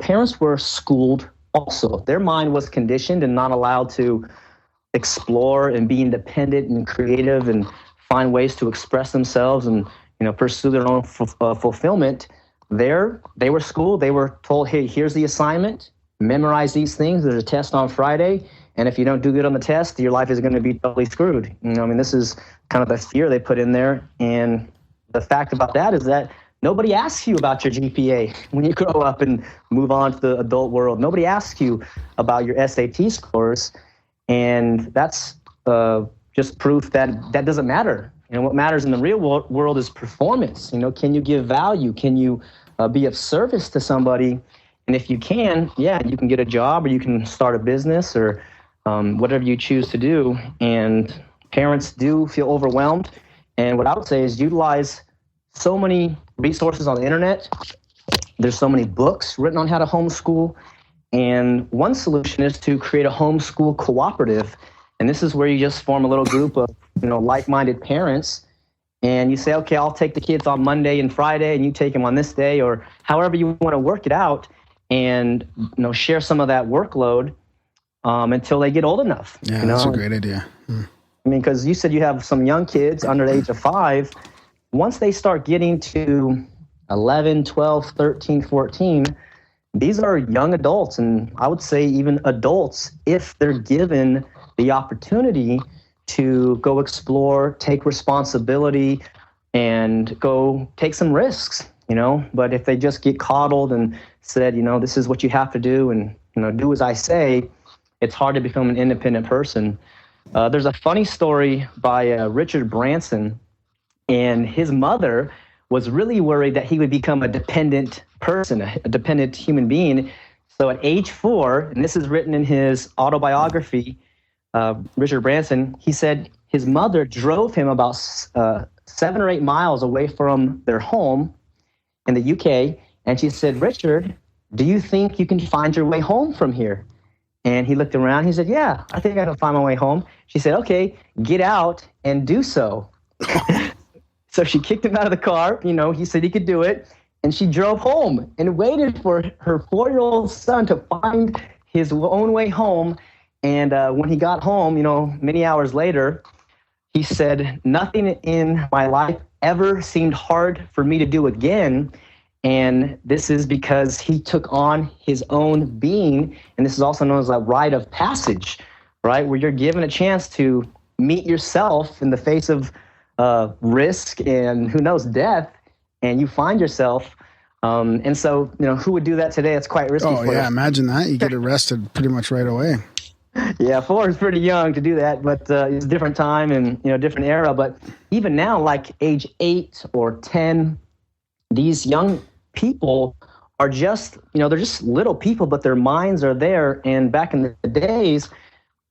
parents were schooled also. Their mind was conditioned and not allowed to explore and be independent and creative and find ways to express themselves and pursue their own fulfillment. They were schooled. They were told, hey, here's the assignment. Memorize these things. There's a test on Friday, and if you don't do good on the test, your life is going to be totally screwed. This is kind of the fear they put in there. And the fact about that is that nobody asks you about your GPA when you grow up and move on to the adult world. Nobody asks you about your SAT scores, and that's just proof that doesn't matter. What matters in the real world is performance. Can you give value? Can you be of service to somebody? And if you can, you can get a job, or you can start a business, or whatever you choose to do. And parents do feel overwhelmed. And what I would say is utilize so many resources on the internet. There's so many books written on how to homeschool. And one solution is to create a homeschool cooperative. And this is where you just form a little group of like-minded parents. And you say, okay, I'll take the kids on Monday and Friday, and you take them on this day, or however you want to work it out. And share some of that workload until they get old enough. Yeah, that's a great idea. Because you said you have some young kids under the age of 5. Once they start getting to 11, 12, 13, 14, these are young adults, and I would say even adults, if they're given the opportunity to go explore, take responsibility, and go take some risks. But if they just get coddled and said, this is what you have to do, and do as I say, it's hard to become an independent person. There's a funny story by Richard Branson, and his mother was really worried that he would become a dependent person, a dependent human being. So at age 4, and this is written in his autobiography, Richard Branson, he said his mother drove him about 7 or 8 miles away from their home in the UK, and she said, Richard, do you think you can find your way home from here? And he looked around, he said, yeah, I think I can find my way home. She said, okay, get out and do so. So she kicked him out of the car, he said he could do it, and she drove home and waited for her 4-year-old son to find his own way home. And when he got home, many hours later, he said, nothing in my life ever seemed hard for me to do again. And this is because he took on his own being. And this is also known as a rite of passage, right? Where you're given a chance to meet yourself in the face of risk and who knows, death. And you find yourself. And so, who would do that today? It's quite risky. Oh, yeah. Imagine that. You get arrested pretty much right away. Yeah, 4 is pretty young to do that, but it's a different time and different era. But even now, like age 8 or 10, these young people are just, they're just little people, but their minds are there. And back in the days,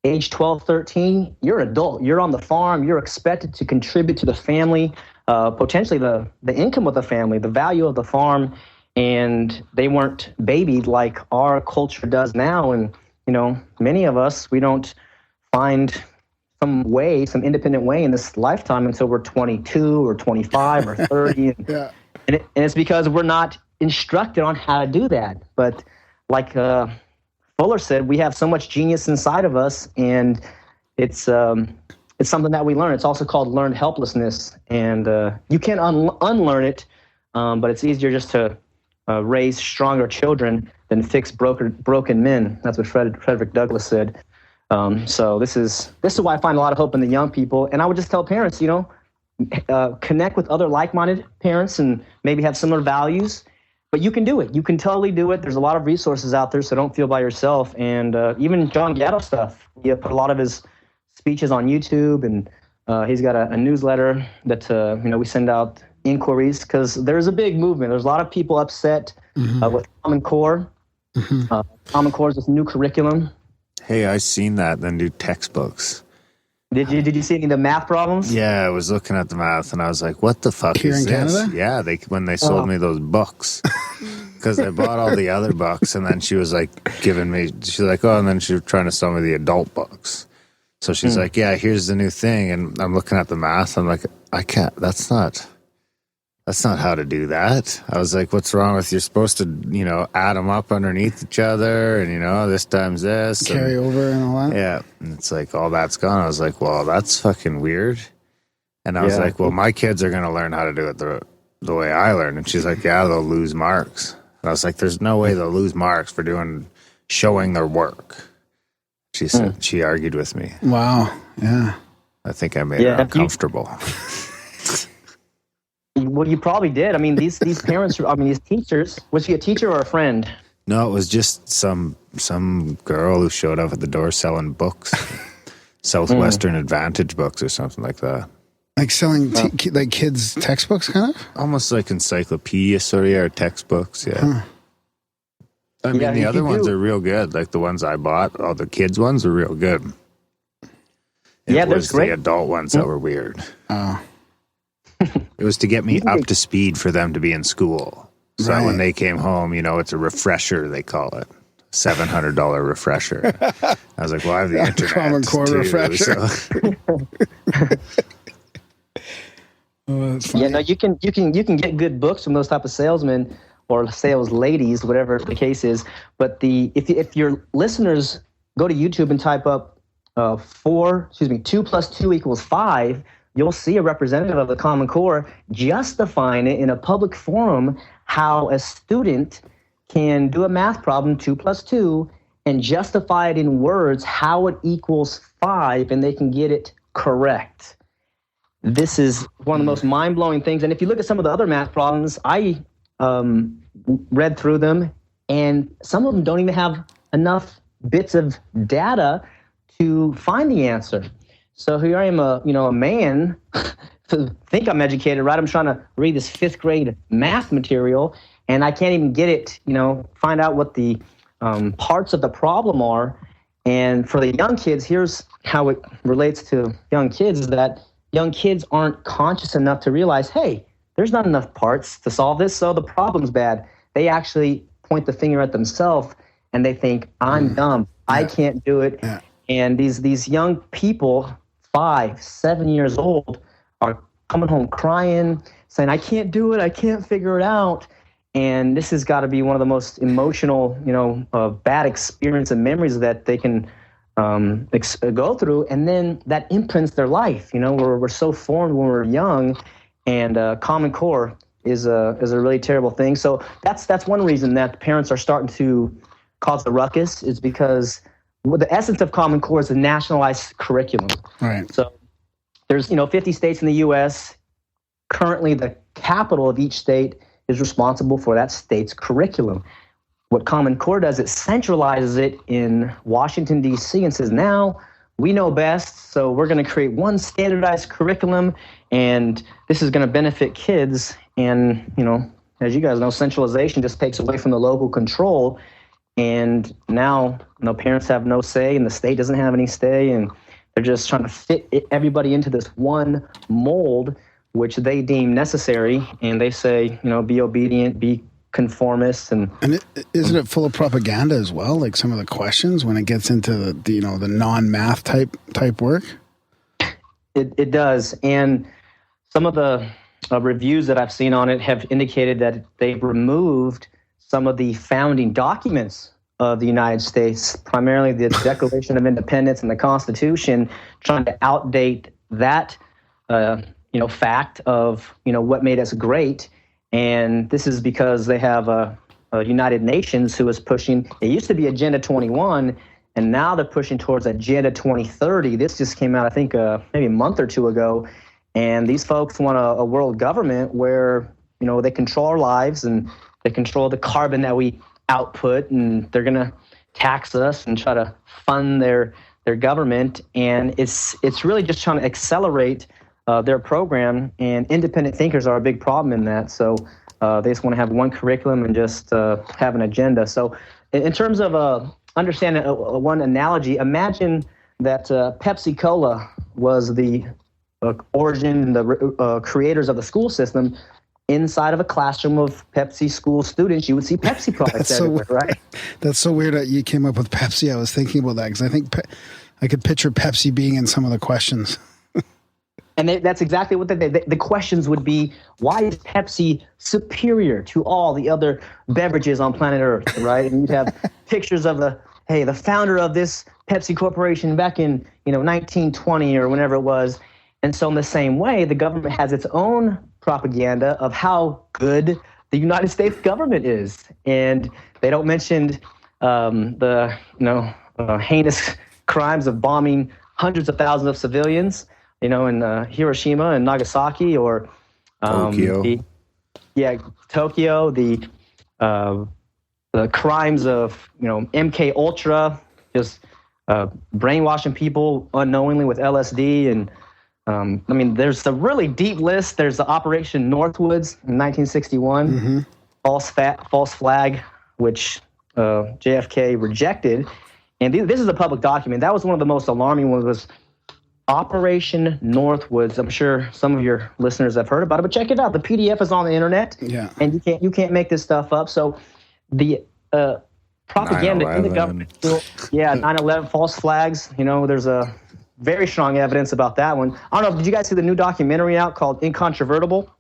age 12, 13, you're adult. You're on the farm. You're expected to contribute to the family, potentially the income of the family, the value of the farm. And they weren't babied like our culture does now. And many of us, we don't find some independent way in this lifetime until we're 22 or 25 or 30. Yeah. And it's because we're not instructed on how to do that. But like Fuller said, we have so much genius inside of us, and it's something that we learn. It's also called learned helplessness. And you can unlearn it, but it's easier just to raise stronger children than fix broken men. That's what Frederick Douglass said. So this is why I find a lot of hope in the young people. And I would just tell parents, connect with other like-minded parents and maybe have similar values. But you can do it. You can totally do it. There's a lot of resources out there, so don't feel by yourself. And even John Gatto stuff, he put a lot of his speeches on YouTube, and he's got a newsletter that we send out inquiries, because there's a big movement. There's a lot of people upset with Common Core. Common Core is this new curriculum. Hey, I seen that, the new textbooks. Did you see any of the math problems? Yeah, I was looking at the math and I was like, what the fuck Here is in this? Canada? Yeah, when they sold me those books. Because I bought all the other books, and then she was like she's like, oh, and then she was trying to sell me the adult books. So she's like, yeah, here's the new thing. And I'm looking at the math. I'm like, I can't, that's not how to do that. I was like, what's wrong with, you're supposed to, add them up underneath each other, and, this times this. Carry over and all that. Yeah. And it's like, all that's gone. I was like, well, that's fucking weird. And I was like, well, my kids are going to learn how to do it the way I learned. And she's like, yeah, they'll lose marks. And I was like, there's no way they'll lose marks for showing their work. She said, she argued with me. Wow. Yeah. I think I made her uncomfortable. Well, you probably did. I mean, these parents, these teachers, was she a teacher or a friend? No, it was just some girl who showed up at the door selling books. Southwestern Advantage books or something like that. Like selling like kids' textbooks, kind of? Almost like encyclopedia sort of, or textbooks, yeah. Huh. I mean, the other ones are real good. Like the ones I bought, all the kids' ones are real good. It was great. The adult ones that were weird. Oh. It was to get me up to speed for them to be in school. So that when they came home, it's a refresher, they call it. $700 refresher. I was like, well, I have the internet. Common Core too, refresher. So. Oh, that's funny. Yeah, no, you can get good books from those type of salesmen or sales ladies, whatever the case is. But if your listeners go to YouTube and type up 2 plus 2 equals 5, you'll see a representative of the Common Core justifying it in a public forum how a student can do a math problem, 2 plus 2, and justify it in words how it equals 5, and they can get it correct. This is one of the most mind-blowing things. And if you look at some of the other math problems, I read through them, and some of them don't even have enough bits of data to find the answer. So here I am, a man, to think I'm educated, right? I'm trying to read this 5th grade math material, and I can't even get it, find out what the parts of the problem are. And for the young kids, here's how it relates to young kids, is that young kids aren't conscious enough to realize, hey, there's not enough parts to solve this, so the problem's bad. They actually point the finger at themselves, and they think, I'm dumb. I can't do it. Yeah. And these young people, 5, 7 years old, are coming home crying, saying, I can't do it. I can't figure it out. And this has got to be one of the most emotional, bad experience and memories that they can go through. And then that imprints their life. We're so formed when we're young, and Common Core is a really terrible thing. So that's one reason that parents are starting to cause the ruckus, is because the essence of Common Core is a nationalized curriculum. Right. So there's 50 states in the U.S. Currently, the capital of each state is responsible for that state's curriculum. What Common Core does, it centralizes it in Washington, D.C. and says, now we know best, so we're going to create one standardized curriculum, and this is going to benefit kids. And, as you guys know, centralization just takes away from the local control. And now, parents have no say, and the state doesn't have any say, and they're just trying to fit everybody into this one mold, which they deem necessary. And they say, be obedient, be conformist, and isn't it full of propaganda as well? Like some of the questions when it gets into the non-math type work. It does, and some of the reviews that I've seen on it have indicated that they've removed some of the founding documents of the United States, primarily the Declaration of Independence and the Constitution, trying to outdate that, fact of, what made us great. And this is because they have a United Nations who is pushing, it used to be Agenda 21, and now they're pushing towards Agenda 2030. This just came out, I think, maybe a month or two ago. And these folks want a world government where, they control our lives, and they control the carbon that we output, and they're going to tax us and try to fund their their government, and it's really just trying to accelerate their program. And independent thinkers are a big problem in that. So they just want to have one curriculum and just have an agenda. So in terms of understanding one analogy, imagine that Pepsi Cola was the origin, the creators of the school system. Inside of a classroom of Pepsi school students, you would see Pepsi products everywhere, right? That's so weird that you came up with Pepsi. I was thinking about that because I think I could picture Pepsi being in some of the questions. And that's exactly what the questions would be. Why is Pepsi superior to all the other beverages on planet Earth, right? And you'd have pictures of the founder of this Pepsi Corporation back in 1920 or whenever it was. And so in the same way, the government has its own propaganda of how good the United States government is. And they don't mention the heinous crimes of bombing hundreds of thousands of civilians, in Hiroshima and Nagasaki, or Tokyo. Tokyo, the crimes of MK Ultra, just brainwashing people unknowingly with LSD. And there's a really deep list. There's the Operation Northwoods in 1961, false flag, which JFK rejected. And this is a public document. That was one of the most alarming ones. Was Operation Northwoods. I'm sure some of your listeners have heard about it, but check it out. The PDF is on the internet, and you can't make this stuff up. So the propaganda in the government, 9/11 false flags. There's a very strong evidence about that one. I don't know. Did you guys see the new documentary out called Incontrovertible?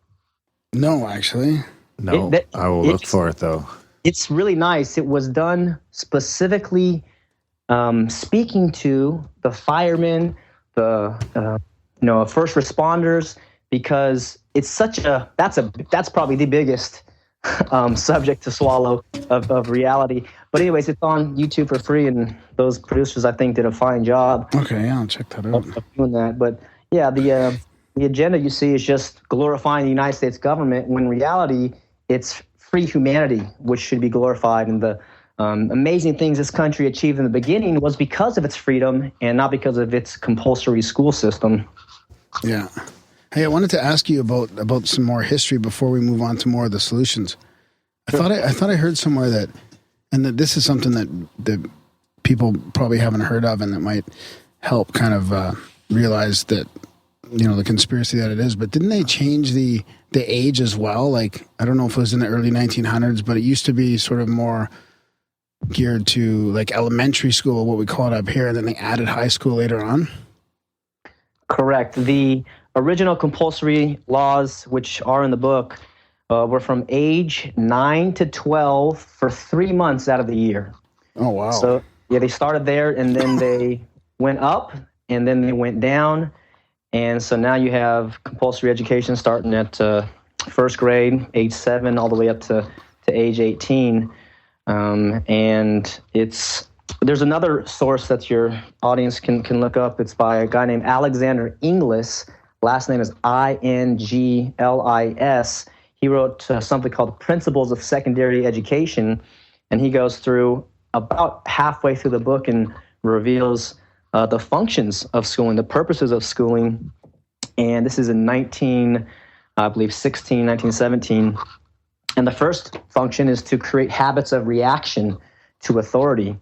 No, actually. No, I will look for it though. It's really nice. It was done specifically speaking to the firemen, the first responders, because it's that's probably the biggest subject to swallow of reality. But anyways, it's on YouTube for free, and those producers, I think, did a fine job. Okay, yeah, I'll check that out. Of doing that. But yeah, the agenda you see is just glorifying the United States government, when in reality it's free humanity which should be glorified. And the amazing things this country achieved in the beginning was because of its freedom and not because of its compulsory school system. Yeah. Hey, I wanted to ask you about some more history before we move on to more of the solutions. I thought I heard somewhere that this is something that people probably haven't heard of, and that might help kind of realize that the conspiracy that it is. But didn't they change the age as well? Like, I don't know if it was in the early 1900s, but it used to be sort of more geared to like elementary school, what we call it up here, and then they added high school later on. Correct. The original compulsory laws, which are in the book, were from age 9 to 12 for 3 months out of the year. Oh, wow. So, yeah, they started there, and then they went up, and then they went down. And so now you have compulsory education starting at first grade, age 7, all the way up to age 18. And there's another source that your audience can look up. It's by a guy named Alexander Inglis. Last name is Inglis. He wrote something called Principles of Secondary Education, and he goes through about halfway through the book and reveals the functions of schooling, the purposes of schooling. And this is in 1917. And the first function is to create habits of reaction to authority.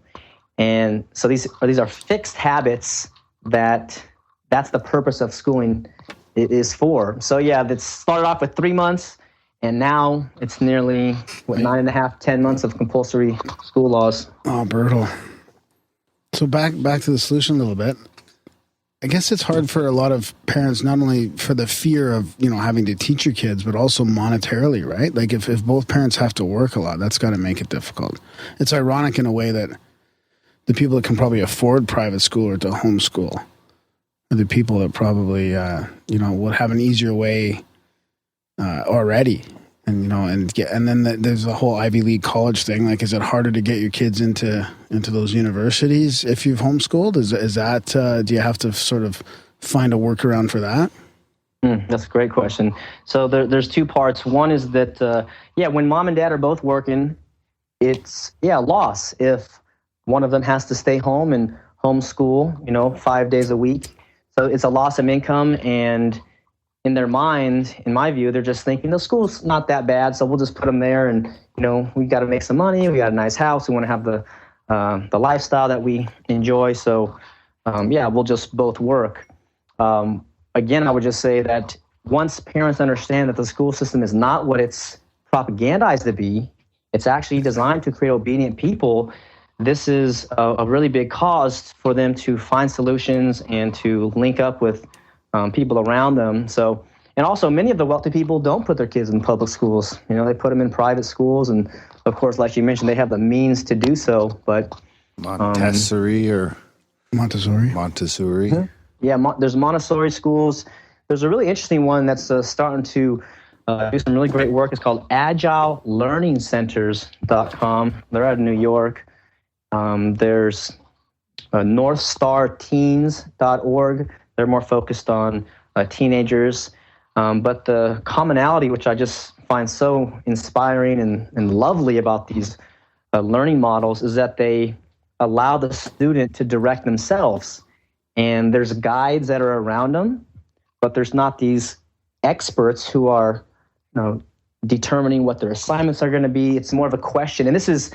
And so these are fixed habits that's the purpose of schooling it is for. So yeah, that started off with 3 months, and now it's nearly 9.5, 10 months of compulsory school laws. Oh, brutal. So back to the solution a little bit. I guess it's hard for a lot of parents, not only for the fear of, having to teach your kids, but also monetarily, right? Like if both parents have to work a lot, that's got to make it difficult. It's ironic in a way that the people that can probably afford private school or to homeschool are the people that probably, would have an easier way already. And, and then there's the whole Ivy League college thing. Like, is it harder to get your kids into those universities if you've homeschooled? Is that, do you have to sort of find a workaround for that? That's a great question. So there's two parts. One is that, when mom and dad are both working, it's, loss if one of them has to stay home and homeschool, 5 days a week. So it's a loss of income, and in their mind, in my view, they're just thinking the school's not that bad, so we'll just put them there, and we got to make some money. We got a nice house. We want to have the lifestyle that we enjoy. So we'll just both work. Again, I would just say that once parents understand that the school system is not what it's propagandized to be, it's actually designed to create obedient people. This is a really big cause for them to find solutions and to link up with people around them. So, and also many of the wealthy people don't put their kids in public schools. They put them in private schools, and of course, like you mentioned, they have the means to do so. But Montessori. Mm-hmm. Yeah, there's Montessori schools. There's a really interesting one that's starting to do some really great work. It's called AgileLearningCenters.com. They're out of New York. There's NorthStarTeens.org. They're more focused on teenagers. But the commonality, which I just find so inspiring and lovely about these learning models, is that they allow the student to direct themselves. And there's guides that are around them, but there's not these experts who are determining what their assignments are going to be. It's more of a question. And this is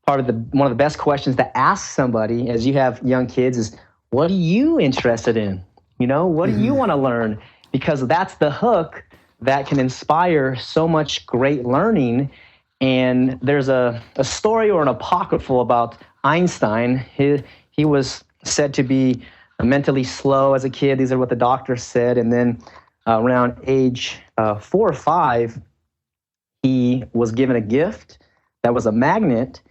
one of the best questions to ask somebody as you have young kids is, what are you interested in? What do you want to learn? Because that's the hook that can inspire so much great learning. And there's a story or an apocryphal about Einstein. He was said to be mentally slow as a kid. These are what the doctor said. And then around age 4 or 5, he was given a gift that was a magnet,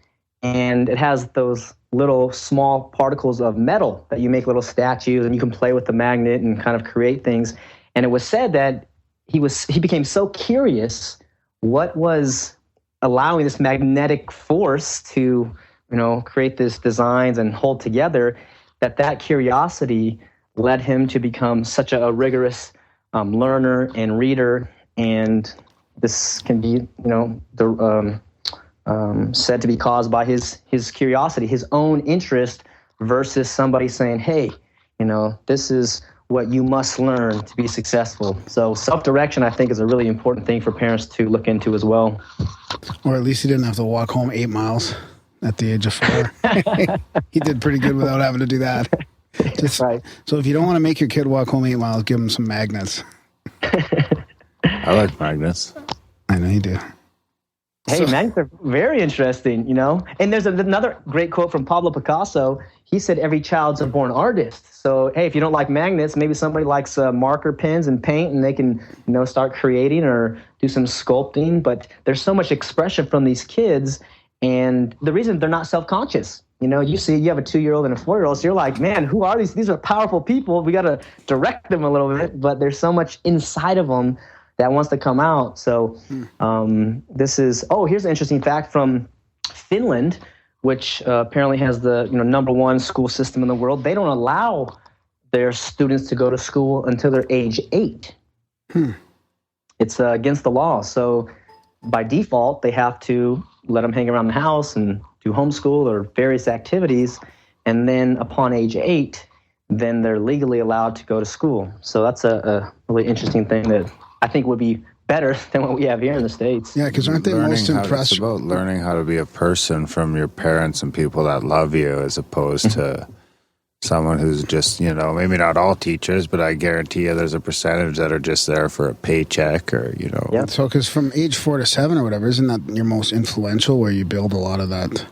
and it has those little small particles of metal that you make little statues, and you can play with the magnet and kind of create things. And it was said that he became so curious what was allowing this magnetic force to create these designs and hold together, that curiosity led him to become such a rigorous learner and reader. And this can be said to be caused by his curiosity, his own interest, versus somebody saying, hey, this is what you must learn to be successful. So self-direction, I think, is a really important thing for parents to look into as well. Or at least he didn't have to walk home 8 miles at the age of 4. He did pretty good without having to do that. Right. So if you don't want to make your kid walk home 8 miles, give him some magnets. I like magnets. I know you do. Hey, magnets are very interesting, And there's another great quote from Pablo Picasso. He said, every child's a born artist. So, hey, if you don't like magnets, maybe somebody likes marker pens and paint, and they can, start creating or do some sculpting. But there's so much expression from these kids, and the reason they're not self-conscious. You have a 2-year-old and a 4-year-old, so you're like, man, who are these? These are powerful people. We got to direct them a little bit, but there's so much inside of them that wants to come out. So here's an interesting fact from Finland, which apparently has the #1 school system in the world. They don't allow their students to go to school until they're age 8. It's against the law. So by default, they have to let them hang around the house and do homeschool or various activities. And then upon age 8, then they're legally allowed to go to school. So that's a really interesting thing that I think would be better than what we have here in the States. Yeah, because aren't they most impressed? It's about learning how to be a person from your parents and people that love you, as opposed to someone who's just, maybe not all teachers, but I guarantee you there's a percentage that are just there for a paycheck or, Yeah. So, because from age 4 to 7 or whatever, isn't that your most influential, where you build a lot of that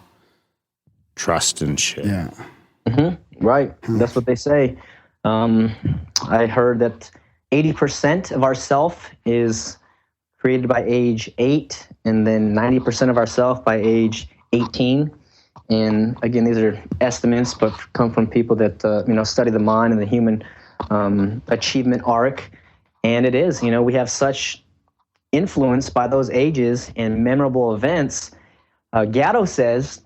trust and shit? Yeah. Mm-hmm. Right. That's what they say. I heard that 80% of our self is created by age 8, and then 90% of our self by age 18. And again, these are estimates, but come from people that study the mind and the human achievement arc. And it is, we have such influence by those ages and memorable events. Gatto says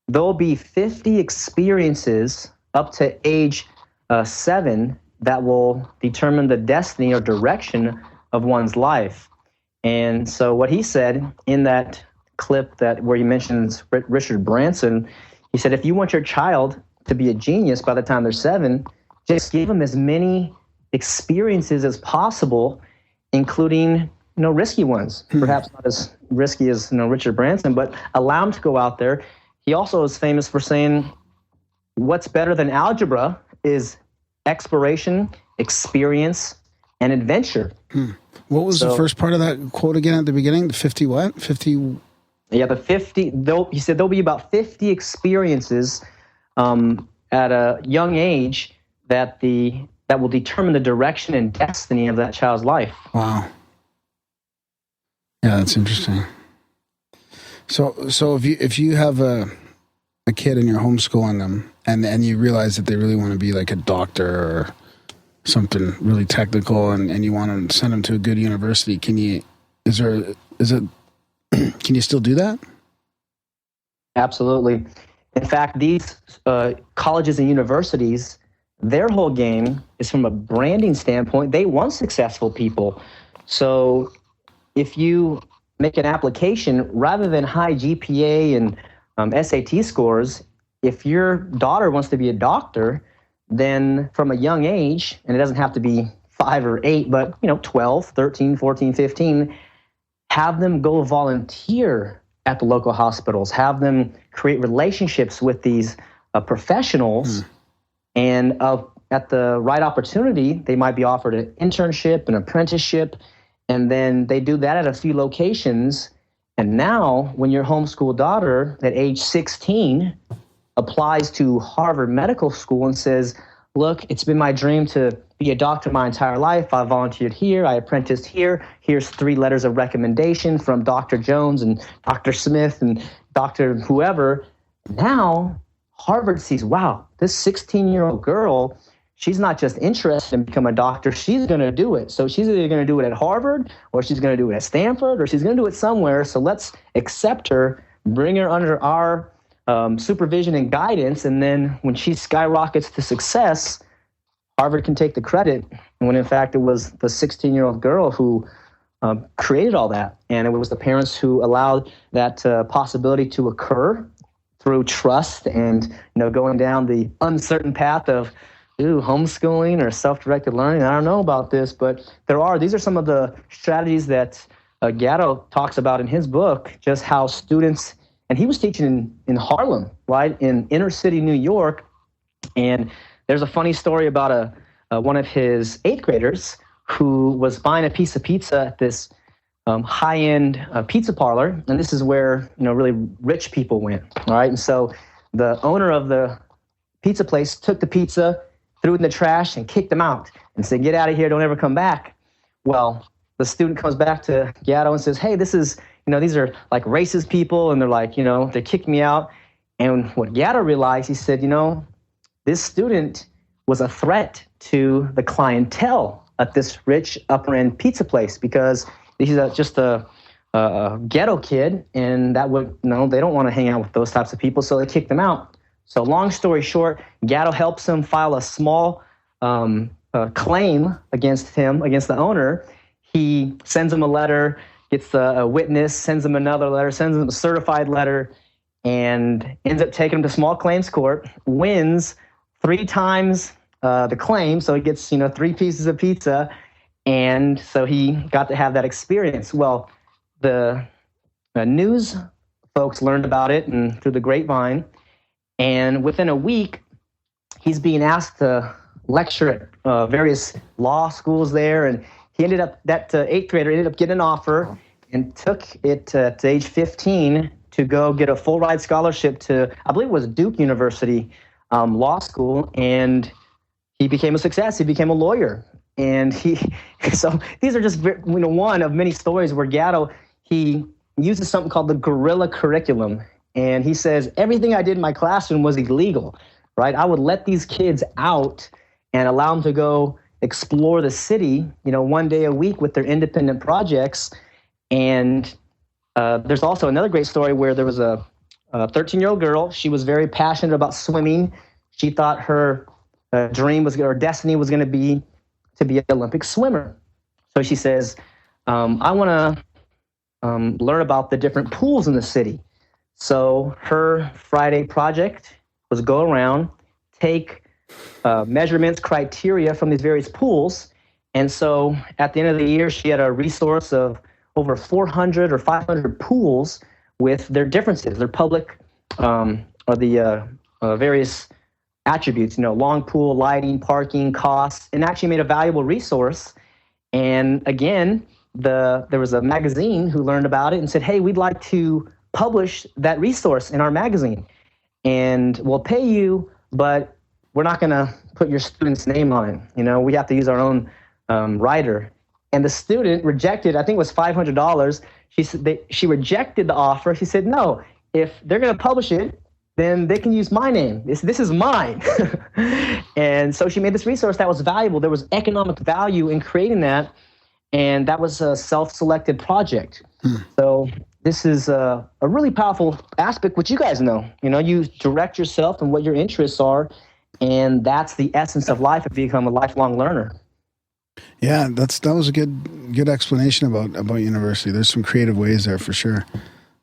there'll be 50 experiences up to age 7 that will determine the destiny or direction of one's life. And so what he said in that clip where he mentions Richard Branson, he said, if you want your child to be a genius by the time they're 7. Just give them as many experiences as possible, including risky ones. Perhaps not as risky as Richard Branson, but allow them to go out there. He also is famous for saying, what's better than algebra is exploration, experience, and adventure. What was the first part of that quote again at the beginning? The 50 what? 50? Yeah, the 50. He said there'll be about 50 experiences at a young age that will determine the direction and destiny of that child's life. Wow. Yeah, that's interesting. So if you have a kid and you're homeschooling them and you realize that they really want to be like a doctor or something really technical and you want to send them to a good university, can you still do that? Absolutely. In fact, these colleges and universities, their whole game is from a branding standpoint. They want successful people. So if you make an application, rather than high GPA and SAT scores, if your daughter wants to be a doctor, then from a young age, and it doesn't have to be 5 or 8, but 12, 13, 14, 15, have them go volunteer at the local hospitals, have them create relationships with these professionals, and at the right opportunity, they might be offered an internship, an apprenticeship, and then they do that at a few locations. And now, when your homeschool daughter at age 16 applies to Harvard Medical School and says, look, it's been my dream to be a doctor my entire life. I volunteered here. I apprenticed here. Here's 3 letters of recommendation from Dr. Jones and Dr. Smith and Dr. whoever. Now, Harvard sees, wow, this 16-year-old girl, she's not just interested in becoming a doctor. She's going to do it. So she's either going to do it at Harvard or she's going to do it at Stanford or she's going to do it somewhere. So let's accept her, bring her under our supervision and guidance, and then when she skyrockets to success, Harvard can take the credit, when in fact it was the 16-year-old girl who created all that, and it was the parents who allowed that possibility to occur through trust and going down the uncertain path of homeschooling or self-directed learning. I don't know about this, but these are some of the strategies that Gatto talks about in his book, just how students. And he was teaching in Harlem, right, in inner city New York. And there's a funny story about one of his 8th graders who was buying a piece of pizza at this high-end pizza parlor. And this is where really rich people went, right? And so the owner of the pizza place took the pizza, threw it in the trash, and kicked him out and said, get out of here, don't ever come back. Well, the student comes back to Gatto and says, hey, this is, these are like racist people, and they're like, they kicked me out. And what Gatto realized, he said, this student was a threat to the clientele at this rich upper-end pizza place because he's just a ghetto kid, and that would, they don't want to hang out with those types of people, so they kicked him out. So long story short, Gatto helps him file a small claim against the owner. He sends him a letter, gets a witness, sends him another letter, sends him a certified letter, and ends up taking him to small claims court, wins 3 times the claim, so he gets 3 pieces of pizza, and so he got to have that experience. Well, the news folks learned about it and through the grapevine, and within a week, he's being asked to lecture at various law schools there, and he ended up, that 8th grader ended up getting an offer and took it to age 15 to go get a full ride scholarship to, I believe it was Duke University Law School, and he became a success. He became a lawyer. And so these are just one of many stories where Gatto, he uses something called the guerrilla curriculum. And he says, everything I did in my classroom was illegal, right? I would let these kids out and allow them to go explore the city, 1 day a week with their independent projects. And there's also another great story where there was a 13-year-old girl. She was very passionate about swimming. She thought her dream was, or destiny was going to be an Olympic swimmer. So she says, I want to learn about the different pools in the city. So her Friday project was go around, take measurements, criteria from these various pools. And so at the end of the year, she had a resource of over 400 or 500 pools with their differences, their public or the various attributes, long pool, lighting, parking, costs, and actually made a valuable resource. And again, there was a magazine who learned about it and said, hey, we'd like to publish that resource in our magazine. And we'll pay you, but we're not going to put your student's name on it. We have to use our own writer. And the student rejected, I think it was $500. She rejected the offer. She said, no, if they're going to publish it, then they can use my name. This is mine. And so she made this resource that was valuable. There was economic value in creating that. And that was a self-selected project. So this is a really powerful aspect, which you guys know. You direct yourself and what your interests are. And that's the essence of life if you become a lifelong learner. Yeah, that was a good explanation about university. There's some creative ways there for sure.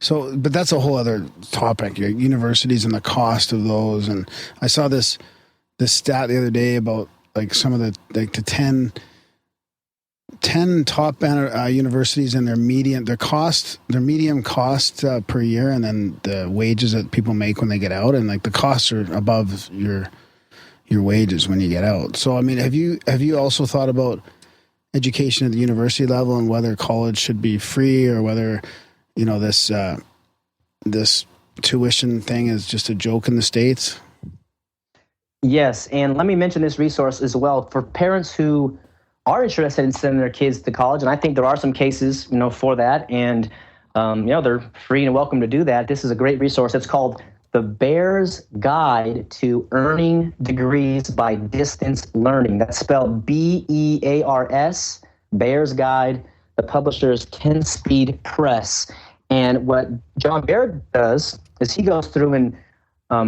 So, but that's a whole other topic. Universities and the cost of those. And I saw this stat the other day about like some of the 10 top universities and their medium cost per year, and then the wages that people make when they get out, and like the costs are above your wages when you get out. So, I mean, have you also thought about education at the university level and whether college should be free or whether, this tuition thing is just a joke in the States? Yes, and let me mention this resource as well for parents who are interested in sending their kids to college, and I think there are some cases, for that, and they're free and welcome to do that. This is a great resource. It's called The Bear's Guide to Earning Degrees by Distance Learning. That's spelled BEARS, Bear's Guide. The publisher is 10-Speed Press. And what John Baird does is he goes through and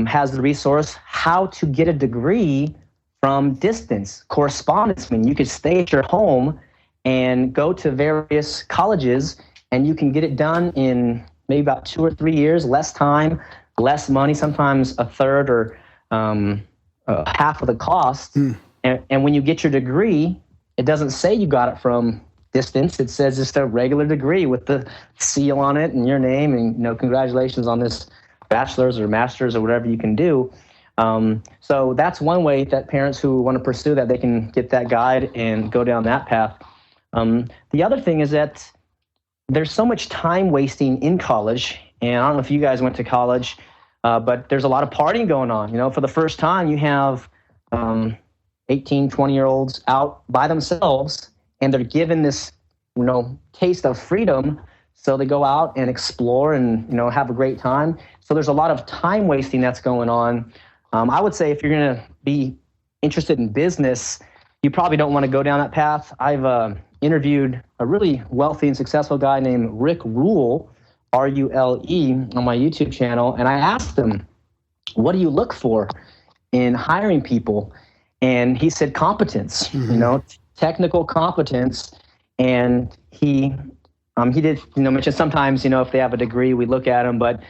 has the resource, How to Get a Degree from Distance, correspondence. I mean, you could stay at your home and go to various colleges, and you can get it done in maybe about 2 or 3 years, less time, less money, sometimes a third or half of the cost. And when you get your degree, it doesn't say you got it from distance. It says just a regular degree with the seal on it and your name, and congratulations on this bachelor's or master's or whatever you can do. So that's one way that parents who want to pursue that, they can get that guide and go down that path. The other thing is that there's so much time wasting in college, and I don't know if you guys went to college, but there's a lot of partying going on. For the first time, you have 18, 20-year-olds out by themselves, and they're given this, taste of freedom. So they go out and explore and, have a great time. So there's a lot of time wasting that's going on. I would say if you're going to be interested in business, you probably don't want to go down that path. I've interviewed a really wealthy and successful guy named Rick Rule, R-U-L-E, on my YouTube channel. And I asked him, what do you look for in hiring people? And he said competence, technical competence. And he did, mention sometimes, if they have a degree, we look at them, but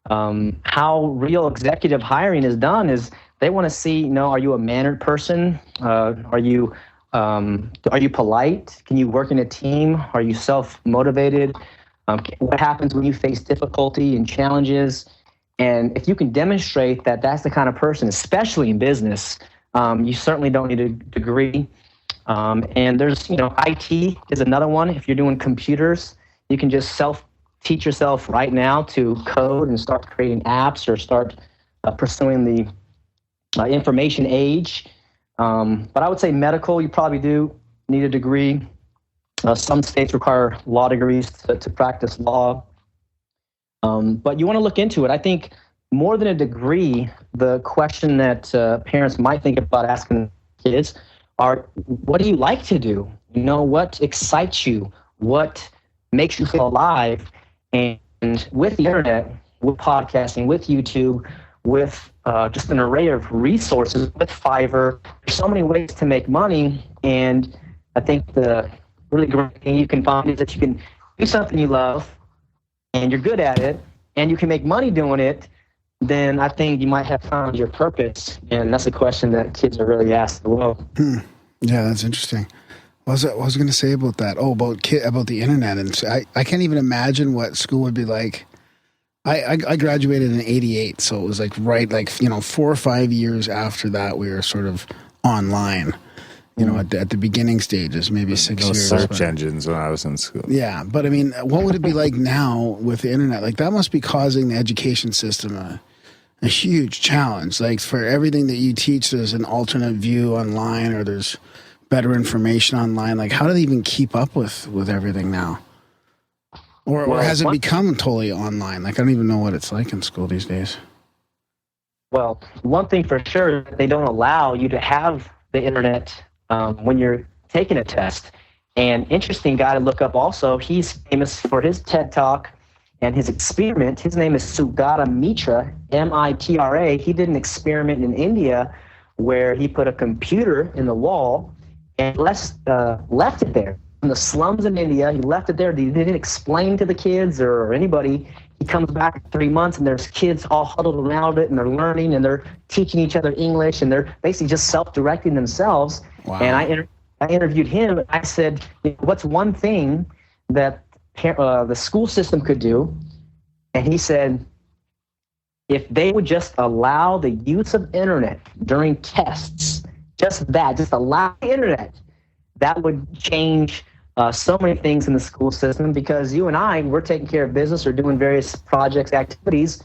how real executive hiring is done is they want to see, are you a mannered person? Are you polite? Can you work in a team? Are you self-motivated? What happens when you face difficulty and challenges? And if you can demonstrate that that's the kind of person, especially in business, you certainly don't need a degree. And there's, IT is another one. If you're doing computers, you can just teach yourself right now to code and start creating apps or start pursuing the information age. But I would say medical, you probably do need a degree. Some states require law degrees to practice law. But you want to look into it. I think more than a degree, the question that parents might think about asking kids are, what do you like to do? What excites you? What makes you feel alive? And with the internet, with podcasting, with YouTube, with just an array of resources, with Fiverr, there's so many ways to make money. And I think the really great thing you can find is that you can do something you love and you're good at it and you can make money doing it then I think you might have found your purpose. And that's a question that kids are really asked as well. Yeah, that's interesting. What was I going to say about that? Oh, about the internet. And so I can't even imagine what school would be like. I graduated in '88, so it was like 4 or 5 years after that we were sort of online. At the beginning stages, maybe 6 years. Search engines when I was in school. Yeah, but I mean, what would it be like now with the internet? Like that must be causing the education system a huge challenge. Like for everything that you teach, there's an alternate view online, or there's better information online. Like how do they even keep up with everything now? Or has it become totally online? Like I don't even know what it's like in school these days. Well, one thing for sure, they don't allow you to have the internet when you're taking a test. And interesting guy to look up also, he's famous for his TED Talk and his experiment. His name is Sugata Mitra, Mitra. He did an experiment in India where he put a computer in the wall and left it there. In the slums in India, he left it there. He didn't explain to the kids or anybody. He comes back in 3 months, and there's kids all huddled around it, and they're learning, and they're teaching each other English, and they're basically just self-directing themselves. Wow. And I interviewed him. I said, what's one thing that the school system could do? And he said, if they would just allow the use of internet during tests, just allow the internet, that would change so many things in the school system, because you and I, we're taking care of business or doing various projects, activities.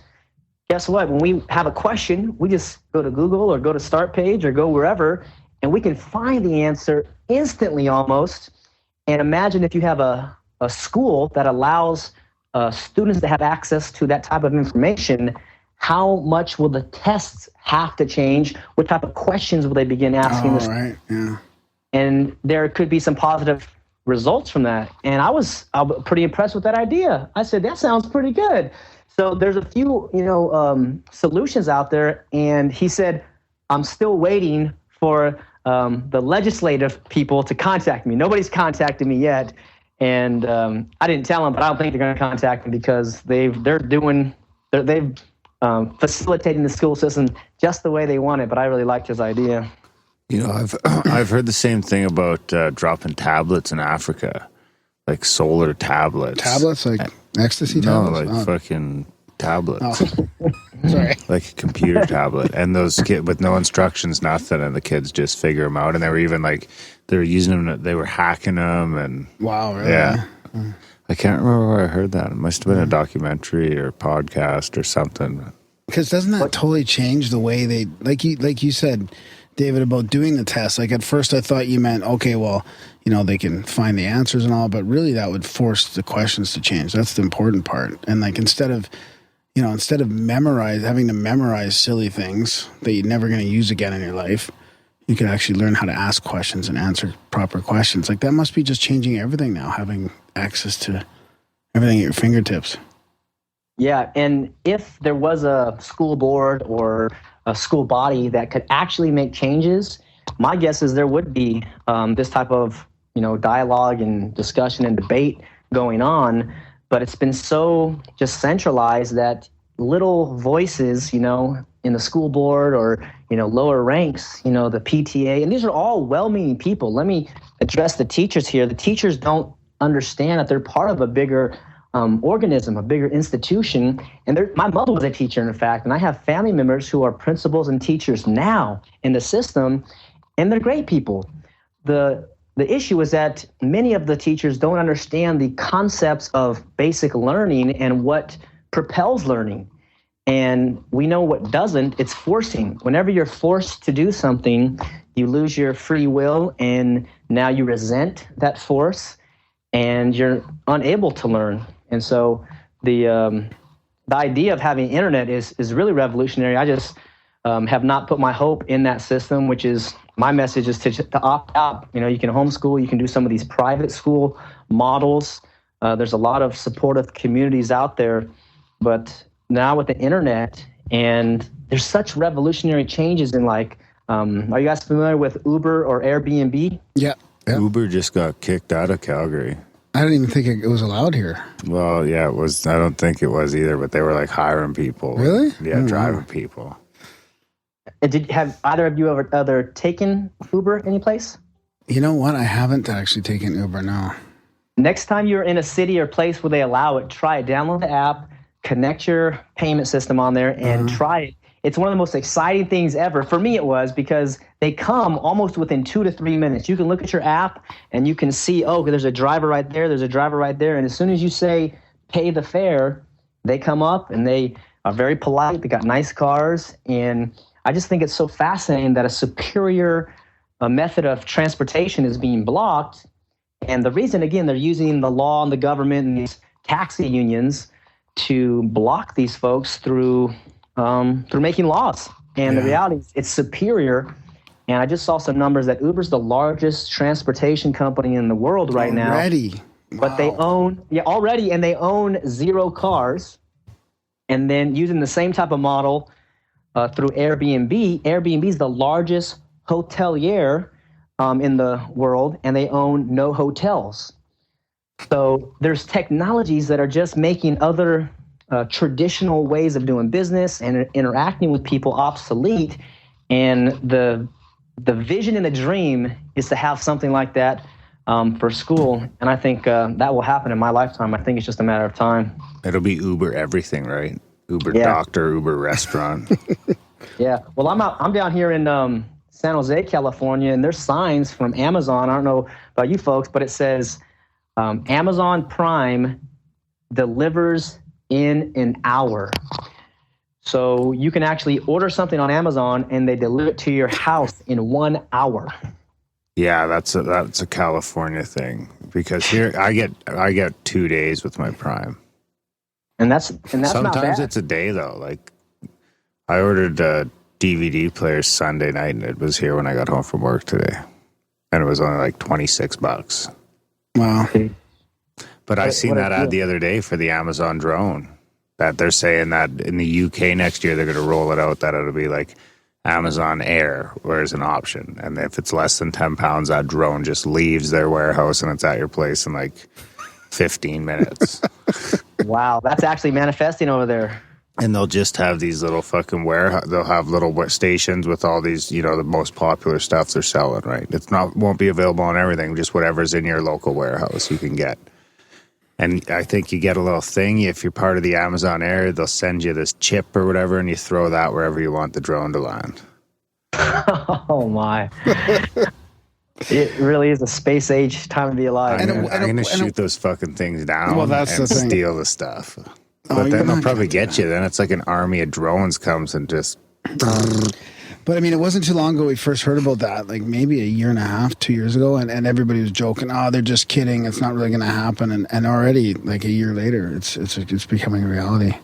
Guess what? When we have a question, we just go to Google or go to Start Page or go wherever, and we can find the answer instantly almost. And imagine if you have a school that allows students to have access to that type of information, how much will the tests have to change? What type of questions will they begin asking? Right, yeah. And there could be some positive results from that. And I was pretty impressed with that idea. I said, that sounds pretty good. So there's a few, solutions out there. And he said, I'm still waiting for the legislative people to contact me. Nobody's contacted me yet. And I didn't tell them, but I don't think they're going to contact me, because they've facilitating the school system just the way they want it. But I really liked his idea. I've heard the same thing about dropping tablets in Africa, like solar tablets. Tablets, like ecstasy tablets? No, like fucking tablets. Oh. Sorry. Like a computer tablet. And those kids with no instructions, nothing, and the kids just figure them out. And they were even they were using them, they were hacking them. And wow, really? Yeah. I can't remember where I heard that. It must have been a documentary or podcast or something. Because doesn't that totally change the way they, like you said, David, about doing the test? Like at first I thought you meant, okay, well, they can find the answers and all, but really that would force the questions to change. That's the important part. And like instead of having to memorize silly things that you're never going to use again in your life, you can actually learn how to ask questions and answer proper questions. Like that must be just changing everything now, having access to everything at your fingertips. Yeah, and if there was a school board or a school body that could actually make changes, my guess is there would be this type of dialogue and discussion and debate going on. But it's been so just centralized that little voices, in the school board or lower ranks, the PTA, and these are all well-meaning people. Let me address the teachers here. The teachers don't understand that they're part of a bigger organism, a bigger institution. And my mother was a teacher, in fact, and I have family members who are principals and teachers now in the system, and they're great people. The issue is that many of the teachers don't understand the concepts of basic learning and what propels learning. And we know what doesn't. It's forcing. Whenever you're forced to do something, you lose your free will, and now you resent that force, and you're unable to learn. And so the idea of having internet is really revolutionary. I just have not put my hope in that system, which is my message is to opt out. You can homeschool, you can do some of these private school models. There's a lot of supportive communities out there, but now with the internet, and there's such revolutionary changes in are you guys familiar with Uber or Airbnb? Yeah. Uber just got kicked out of Calgary. I didn't even think it was allowed here. Well, yeah, it was. I don't think it was either, but they were like hiring people. Really? Yeah, driving people. And have either of you ever taken Uber any place? You know what? I haven't actually taken Uber, no. Next time you're in a city or place where they allow it, try it. Download the app, connect your payment system on there, and try it. It's one of the most exciting things ever. For me, it was because they come almost within 2 to 3 minutes. You can look at your app and you can see, oh, there's a driver right there, there's a driver right there. And as soon as you say, pay the fare, they come up and they are very polite. They got nice cars. And I just think it's so fascinating that a superior method of transportation is being blocked. And the reason, again, they're using the law and the government and these taxi unions to block these folks through making laws. And the reality is it's superior. And I just saw some numbers that Uber's the largest transportation company in the world right now. Already? But they own, already, and they own 0 cars. And then using the same type of model through Airbnb. Airbnb is the largest hotelier in the world, and they own no hotels. So there's technologies that are just making other traditional ways of doing business and interacting with people obsolete. And the vision and the dream is to have something like that for school. And I think that will happen in my lifetime. I think it's just a matter of time. It'll be Uber everything, right? Uber doctor, Uber restaurant. Yeah. Well, I'm down here in San Jose, California, and there's signs from Amazon. I don't know about you folks, but it says Amazon Prime delivers in an hour. So you can actually order something on Amazon and they deliver it to your house in 1 hour. Yeah, that's a California thing because here I get 2 days with my Prime. And that's not Sometimes bad. it's a day though. Like I ordered a DVD player Sunday night and it was here when I got home from work today. And it was only like $26. Wow. But I seen that ad the other day for the Amazon drone that they're saying that in the UK next year, they're going to roll it out that it'll be like Amazon Air, where is an option. And if it's less than 10 pounds, that drone just leaves their warehouse and it's at your place in like 15 minutes. Wow. That's actually manifesting over there. And they'll just have these little fucking they'll have little stations with all these, the most popular stuff they're selling, right? Won't be available on everything, just whatever's in your local warehouse you can get. And I think you get a little thing. If you're part of the Amazon area, they'll send you this chip or whatever, and you throw that wherever you want the drone to land. Oh, my. It really is a space age time to be alive. I'm going to shoot those fucking things down and steal the stuff. But then they'll probably get you. Then it's like an army of drones comes and just... But I mean, it wasn't too long ago we first heard about that, like maybe a year and a half, 2 years ago, and everybody was joking, oh, they're just kidding, it's not really going to happen. And already, like a year later, it's becoming a reality.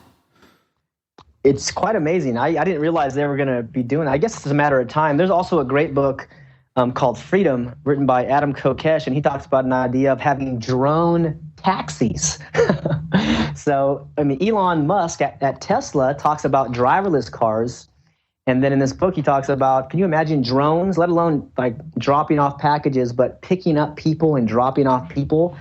It's quite amazing. I didn't realize they were going to be doing that. I guess it's a matter of time. There's also a great book called Freedom, written by Adam Kokesh, and he talks about an idea of having drone taxis. So, I mean, Elon Musk at Tesla talks about driverless cars. And then in this book, he talks about, can you imagine drones, let alone like dropping off packages, but picking up people and dropping off people?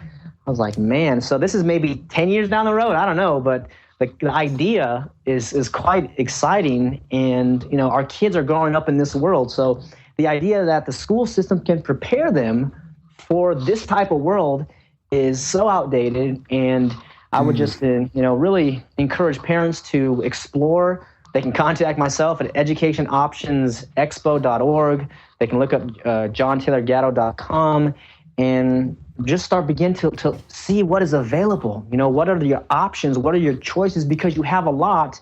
I was like, man, so this is maybe 10 years down the road. I don't know, but the idea is quite exciting. And, our kids are growing up in this world. So the idea that the school system can prepare them for this type of world is so outdated. And I would just, really encourage parents to explore. They can contact myself at educationoptionsexpo.org. They can look up JohnTaylorGatto.com and just begin to see what is available. What are your options? What are your choices? Because you have a lot.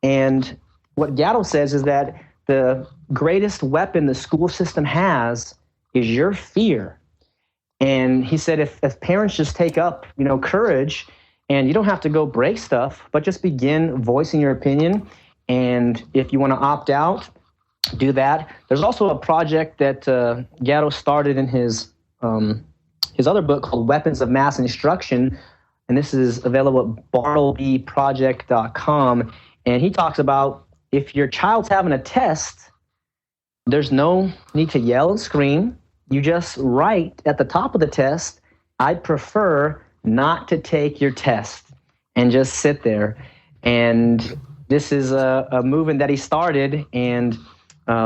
And what Gatto says is that the greatest weapon the school system has is your fear. And he said if parents just take up, courage, and you don't have to go break stuff, but just begin voicing your opinion. And if you want to opt out, do that. There's also a project that Gatto started in his other book called Weapons of Mass Instruction, and this is available at bartlebyproject.com. And he talks about if your child's having a test, there's no need to yell and scream. You just write at the top of the test, I'd prefer not to take your test and just sit there. And this is a movement that he started. And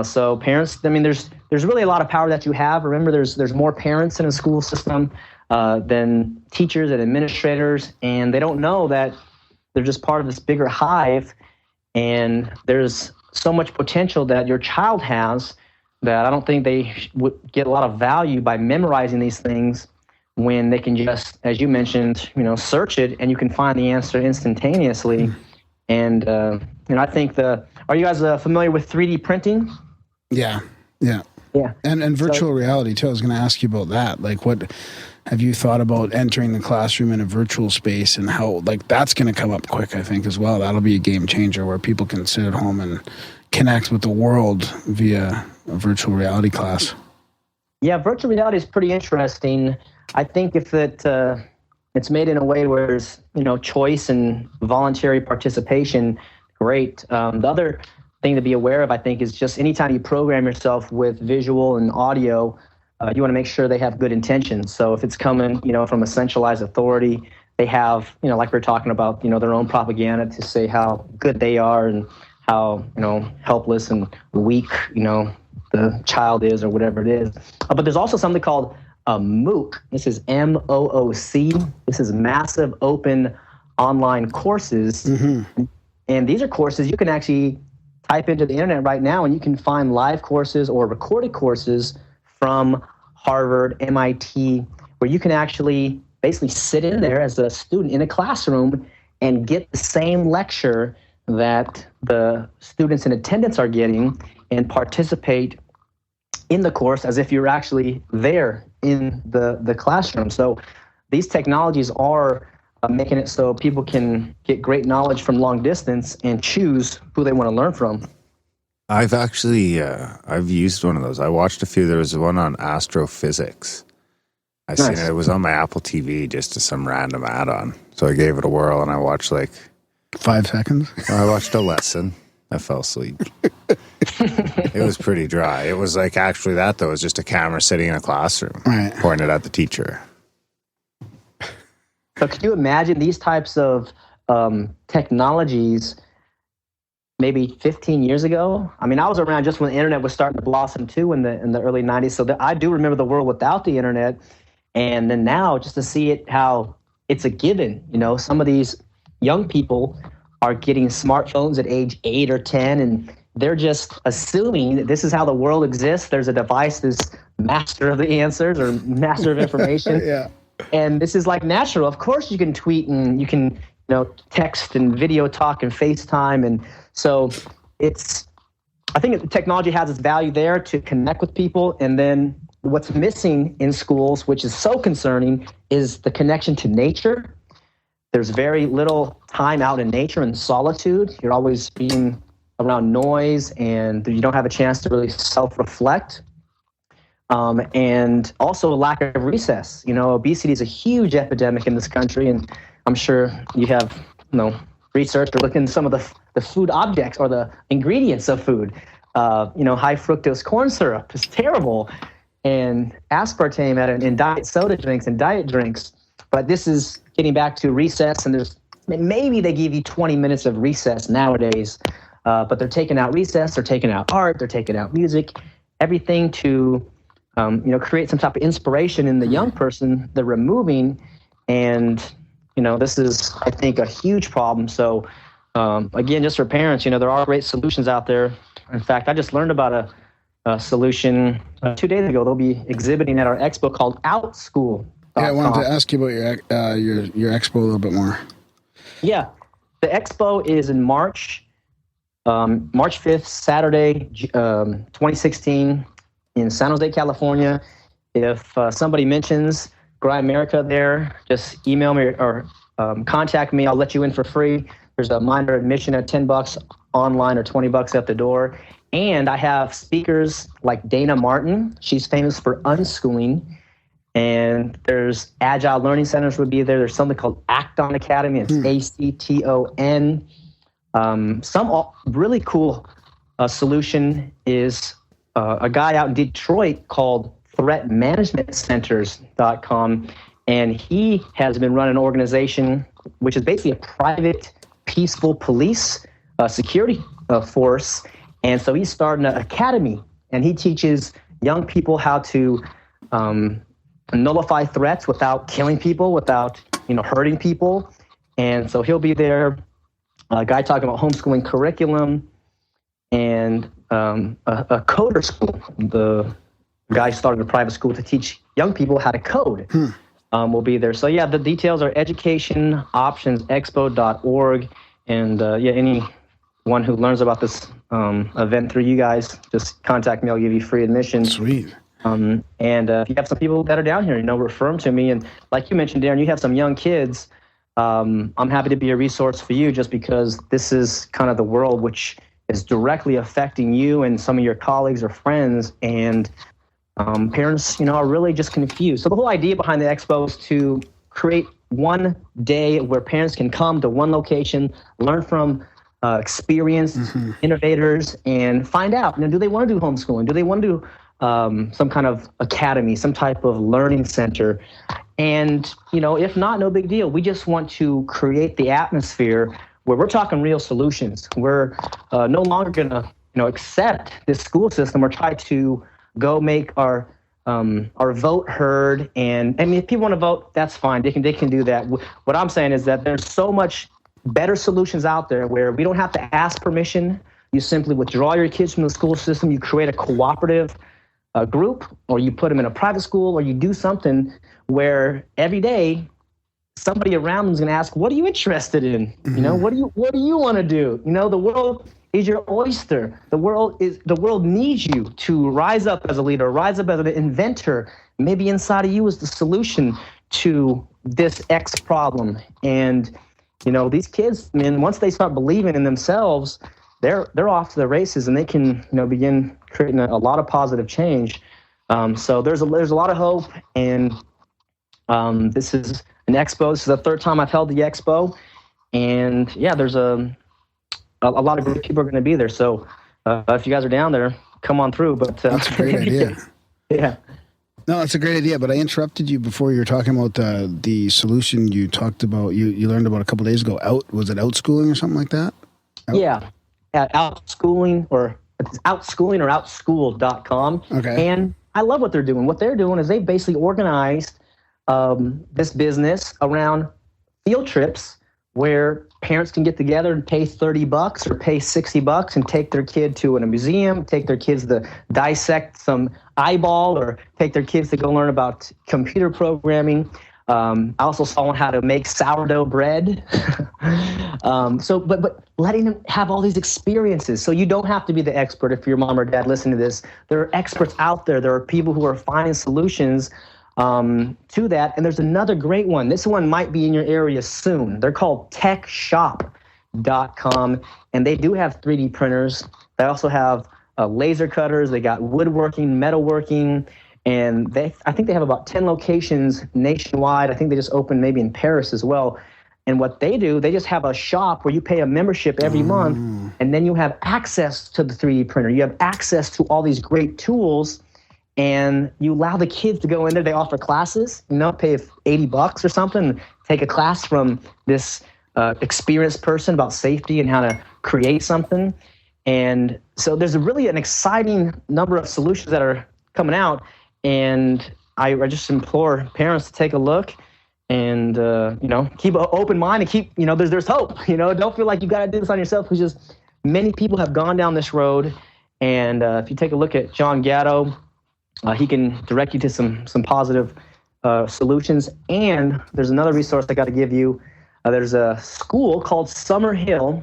so parents, I mean, there's really a lot of power that you have. Remember, there's more parents in a school system than teachers and administrators, and they don't know that they're just part of this bigger hive. And there's so much potential that your child has that I don't think they would get a lot of value by memorizing these things when they can just, as you mentioned, search it and you can find the answer instantaneously. And I think are you guys familiar with 3D printing? Yeah. And virtual reality too. I was going to ask you about that. Like, what have you thought about entering the classroom in a virtual space, and how, like, that's going to come up quick, I think, as well. That'll be a game changer where people can sit at home and connect with the world via a virtual reality class. Yeah, virtual reality is pretty interesting. I think if it's made in a way where there's choice and voluntary participation, great. The other thing to be aware of, I think, is just anytime you program yourself with visual and audio, you want to make sure they have good intentions. So if it's coming, from a centralized authority, they have, like we're talking about, their own propaganda to say how good they are and how, helpless and weak, the child is or whatever it is. But there's also something called a MOOC. This is MOOC. This is massive open online courses. Mm-hmm. And these are courses you can actually type into the internet right now, and you can find live courses or recorded courses from Harvard, MIT, where you can actually basically sit in there as a student in a classroom and get the same lecture that the students in attendance are getting and participate in the course as if you're actually there in the classroom. So these technologies are making it so people can get great knowledge from long distance and choose who they want to learn from. I've actually, I've used one of those. I watched a few. There was one on astrophysics. I seen it. It was on my Apple TV, just as some random add-on. So I gave it a whirl, and I watched 5 seconds. I watched a lesson. I fell asleep. It was pretty dry. It was actually that, though. It was just a camera sitting in a classroom, right, pointed at the teacher. So could you imagine these types of technologies maybe 15 years ago? I mean, I was around just when the internet was starting to blossom too in the early 90s. So I do remember the world without the internet. And then now just to see it, how it's a given, some of these young people are getting smartphones at age 8 or 10, and they're just assuming that this is how the world exists. There's a device that's master of the answers or master of information. Yeah. And this is natural. Of course you can tweet and you can, text and video talk and FaceTime. And so I think the technology has its value there to connect with people. And then what's missing in schools, which is so concerning, is the connection to nature. There's very little time out in nature and solitude. You're always being around noise, and you don't have a chance to really self-reflect. And also a lack of recess. Obesity is a huge epidemic in this country, and I'm sure you have, researched or looked into some of the food objects or the ingredients of food. High fructose corn syrup is terrible, and aspartame in diet soda drinks and diet drinks. But this is getting back to recess, and maybe they give you 20 minutes of recess nowadays, but they're taking out recess, they're taking out art, they're taking out music, everything to create some type of inspiration in the young person. They're removing, and this is, I think, a huge problem. So again, just for parents, there are great solutions out there. In fact, I just learned about a solution 2 days ago. They'll be exhibiting at our expo called OutSchool. Yeah, I wanted to ask you about your expo a little bit more. Yeah, the expo is in March 5th, Saturday, 2016, in San Jose, California. If somebody mentions Grimerica there, just email me or contact me. I'll let you in for free. There's a minor admission at $10 online or $20 at the door. And I have speakers like Dana Martin. She's famous for unschooling. And there's Agile Learning Centers would be there. There's something called Acton Academy. It's ACTON. Some really cool solution is a guy out in Detroit called threatmanagementcenters.com. and he has been running an organization which is basically a private, peaceful police security force. And so he's starting an academy, and he teaches young people how to nullify threats without killing people, without hurting people. And so he'll be there, a guy talking about homeschooling curriculum, and a coder school. The guy started a private school to teach young people how to code. Will be there. So yeah, the details are educationoptionsexpo.org. And anyone who learns about this event through you guys, just contact me. I'll give you free admission. Sweet. And if you have some people that are down here, refer them to me. And like you mentioned, Darren, you have some young kids. I'm happy to be a resource for you, just because this is kind of the world which is directly affecting you and some of your colleagues or friends. And parents, are really just confused. So the whole idea behind the expo is to create one day where parents can come to one location, learn from experienced innovators, and find out, do they want to do homeschooling? Do they want to do some kind of academy, some type of learning center? And, if not, no big deal. We just want to create the atmosphere where we're talking real solutions. We're no longer going to, accept this school system or try to go make our vote heard. And I mean, if people want to vote, that's fine. They can do that. What I'm saying is that there's so much better solutions out there where we don't have to ask permission. You simply withdraw your kids from the school system. You create a cooperative group, or you put them in a private school, or you do something where every day somebody around them is going to ask, what are you interested in? What do you want to do? The world is your oyster. The world needs you to rise up as a leader, rise up as an inventor. Maybe inside of you is the solution to this X problem. And these kids, once they start believing in themselves, they're off to the races, and they can begin creating a lot of positive change. So there's a lot of hope, and this is an expo. This is the third time I've held the expo, and yeah, there's a lot of great people are going to be there. So if you guys are down there, come on through. But that's a great idea. Yeah. No, that's a great idea. But I interrupted you before. You were talking about the solution you talked about. You learned about a couple of days ago. Was it outschooling or something like that? Yeah, at outschooling or outschool.com. Okay. And I love what they're doing. What they're doing is they basically organized this business around field trips where parents can get together and pay $30 or pay $60 and take their kid to a museum, take their kids to dissect some eyeball, or take their kids to go learn about computer programming. I also saw on how to make sourdough bread. But letting them have all these experiences. So you don't have to be the expert if your mom or dad listen to this. There are experts out there. There are people who are finding solutions to that. And there's another great one. This one might be in your area soon. They're called techshop.com, and they do have 3D printers. They also have laser cutters. They got woodworking, metalworking, and I think they have about 10 locations nationwide. I think they just opened maybe in Paris as well. And what they do, they just have a shop where you pay a membership every month, and then you have access to the 3D printer. You have access to all these great tools, and you allow the kids to go in there. They offer classes, pay $80 or something, take a class from this experienced person about safety and how to create something. And so there's really an exciting number of solutions that are coming out. And I just implore parents to take a look and, keep an open mind and keep, there's hope. Don't feel like you got to do this on yourself. Because just many people have gone down this road. And if you take a look at John Gatto, he can direct you to some positive solutions. And there's another resource I got to give you. There's a school called Summer Hill.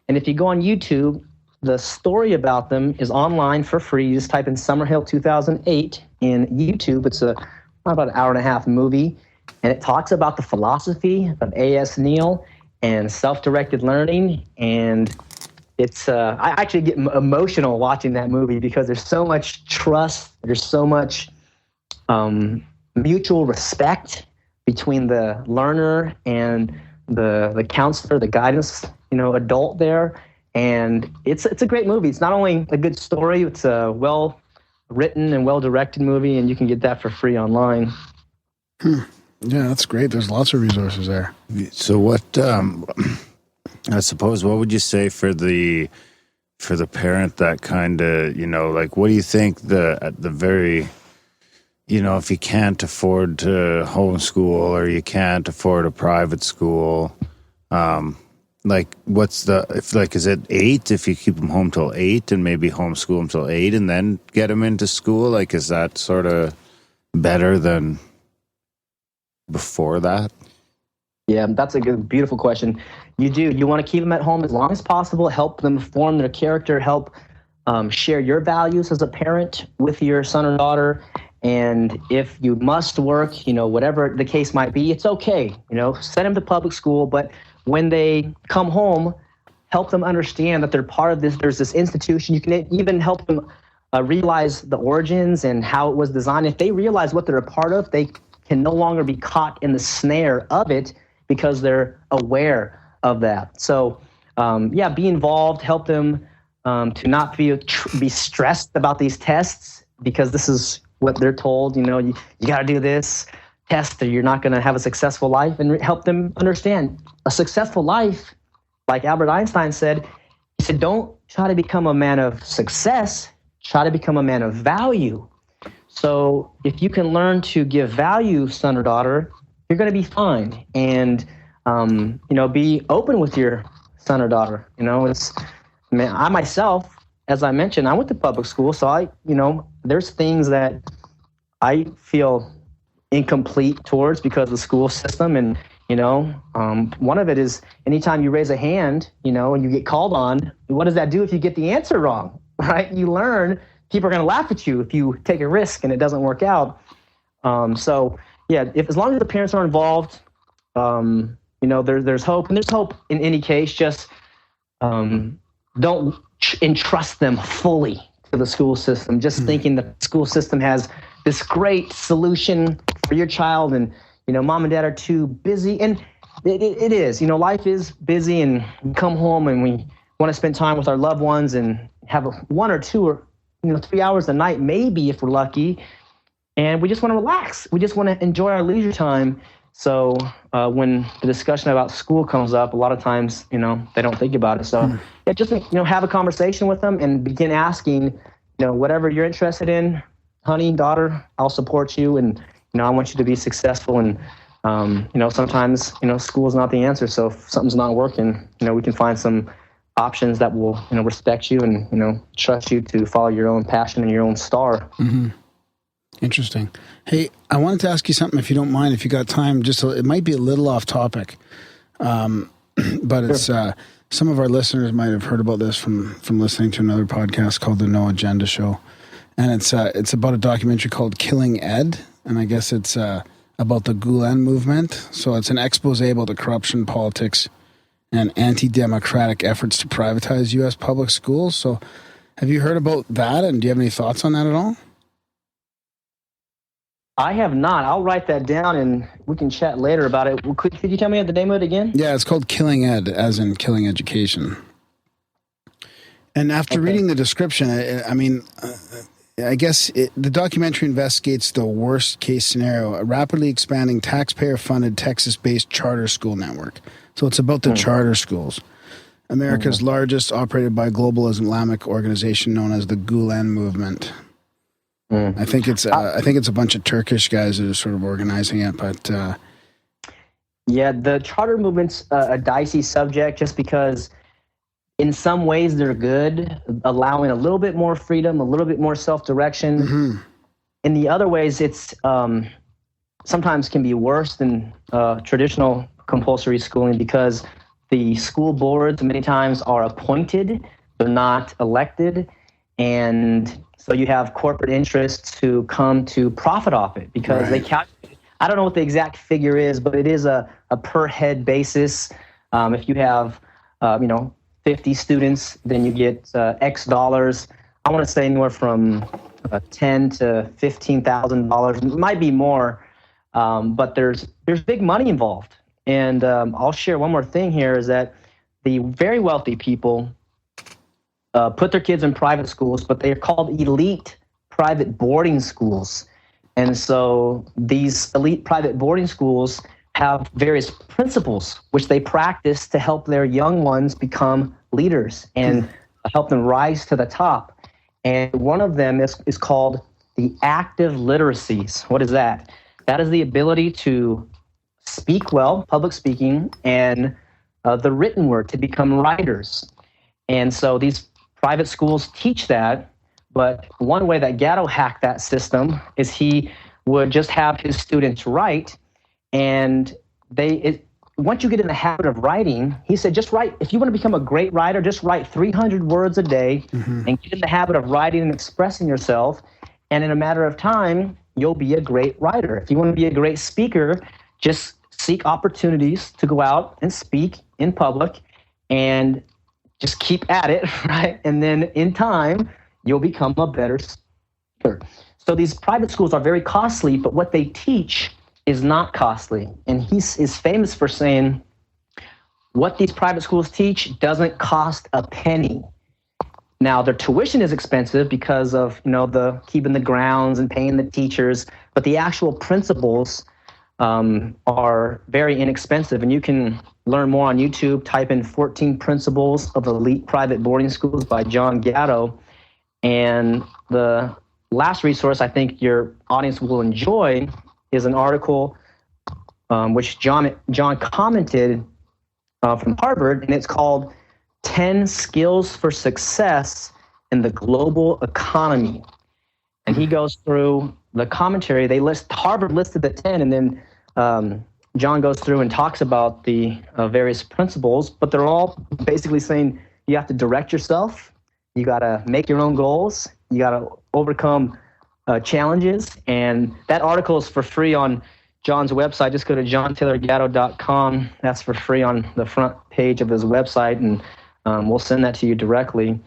And if you go on YouTube, the story about them is online for free. You just type in Summer Hill 2008 in YouTube. It's about an hour-and-a-half movie, and it talks about the philosophy of A.S. Neal and self-directed learning. And it's I actually get emotional watching that movie because there's so much trust. There's so much mutual respect between the learner and the counselor, the guidance, adult there. And it's a great movie. It's not only a good story, it's a well-written and well-directed movie, and you can get that for free online. Yeah, that's great. There's lots of resources there. So what? I suppose what would you say for the parent that kind of, like, what do you think at the very, if you can't afford to homeschool or you can't afford a private school, like is it 8 if you keep them home till 8 and maybe homeschool them till 8 and then get them into school? Like, is that sort of better than before that? Yeah, that's a good, beautiful question. You want to keep them at home as long as possible, help them form their character, help share your values as a parent with your son or daughter. And if you must work, whatever the case might be, it's okay. Send them to public school, but when they come home, help them understand that they're part of this. There's this institution. You can even help them realize the origins and how it was designed. If they realize what they're a part of, they can no longer be caught in the snare of it because they're aware of that. So, be involved, help them to not be stressed about these tests because this is what they're told. You got to do this test or you're not going to have a successful life, and help them understand a successful life. Like Albert Einstein said, he said, don't try to become a man of success, try to become a man of value. So if you can learn to give value, son or daughter, you're going to be fine. And, be open with your son or daughter. I myself, as I mentioned, I went to public school. So there's things that I feel incomplete towards because of the school system. And, one of it is anytime you raise a hand, and you get called on, what does that do if you get the answer wrong, right? You learn people are going to laugh at you if you take a risk and it doesn't work out. As long as the parents are involved, there's hope, and there's hope in any case. Just don't entrust them fully to the school system. Just thinking that the school system has this great solution for your child, and mom and dad are too busy, and it is. Life is busy, and we come home and we want to spend time with our loved ones and have 1 or 2 or 3 hours a night, maybe if we're lucky. And we just want to relax. We just want to enjoy our leisure time. So when the discussion about school comes up, a lot of times, they don't think about it. So just, have a conversation with them and begin asking, whatever you're interested in, honey, daughter, I'll support you. And, I want you to be successful. And, sometimes, school is not the answer. So if something's not working, we can find some options that will, respect you and, trust you to follow your own passion and your own star. Mm-hmm. Interesting. Hey, I wanted to ask you something, if you don't mind, if you got time. It might be a little off topic, but it's some of our listeners might have heard about this from listening to another podcast called the No Agenda Show, and it's about a documentary called Killing Ed, and I guess it's about the Gulen movement. So it's an expose about the corruption, politics, and anti-democratic efforts to privatize U.S. public schools. So, have you heard about that, and do you have any thoughts on that at all? I have not. I'll write that down and we can chat later about it. Could you tell me the name of it again? Yeah, it's called Killing Ed, as in killing education. And after reading the description, I guess the documentary investigates the worst case scenario, a rapidly expanding taxpayer-funded Texas-based charter school network. So it's about the charter schools. America's largest, operated by a global Islamic organization known as the Gulen movement. I think it's a bunch of Turkish guys that are sort of organizing it, but the charter movement's a dicey subject just because in some ways they're good, allowing a little bit more freedom, a little bit more self-direction. Mm-hmm. In the other ways, it's sometimes can be worse than traditional compulsory schooling because the school boards many times are appointed, they're not elected, and so you have corporate interests who come to profit off it because they calculate. I don't know what the exact figure is, but it is a per head basis. If you have, 50 students, then you get X dollars. I want to say anywhere from $10,000 to $15,000. It might be more, but there's big money involved. And I'll share one more thing here is that the very wealthy people put their kids in private schools, but they are called elite private boarding schools. And so these elite private boarding schools have various principles which they practice to help their young ones become leaders and help them rise to the top. And one of them is called the active literacies. What is that? That is the ability to speak well, public speaking, and the written word, to become writers. And so these private schools teach that, but one way that Gatto hacked that system is he would just have his students write, and once you get in the habit of writing, he said, just write. If you want to become a great writer, just write 300 words a day and get in the habit of writing and expressing yourself. And in a matter of time, you'll be a great writer. If you want to be a great speaker, just seek opportunities to go out and speak in public and just keep at it, right? And then in time, you'll become a better speaker. So these private schools are very costly, but what they teach is not costly. And he is famous for saying, what these private schools teach doesn't cost a penny. Now, their tuition is expensive because of, the keeping the grounds and paying the teachers, but the actual principles are very inexpensive. And you can learn more on YouTube. Type in 14 Principles of Elite Private Boarding Schools by John Gatto. And the last resource I think your audience will enjoy is an article which John commented from Harvard, and it's called 10 Skills for Success in the Global Economy. And he goes through the commentary. Harvard listed the 10, and then John goes through and talks about the various principles, but they're all basically saying you have to direct yourself, you got to make your own goals, you got to overcome challenges. And that article is for free on John's website. Just go to johntaylorgatto.com. That's for free on the front page of his website, and we'll send that to you directly.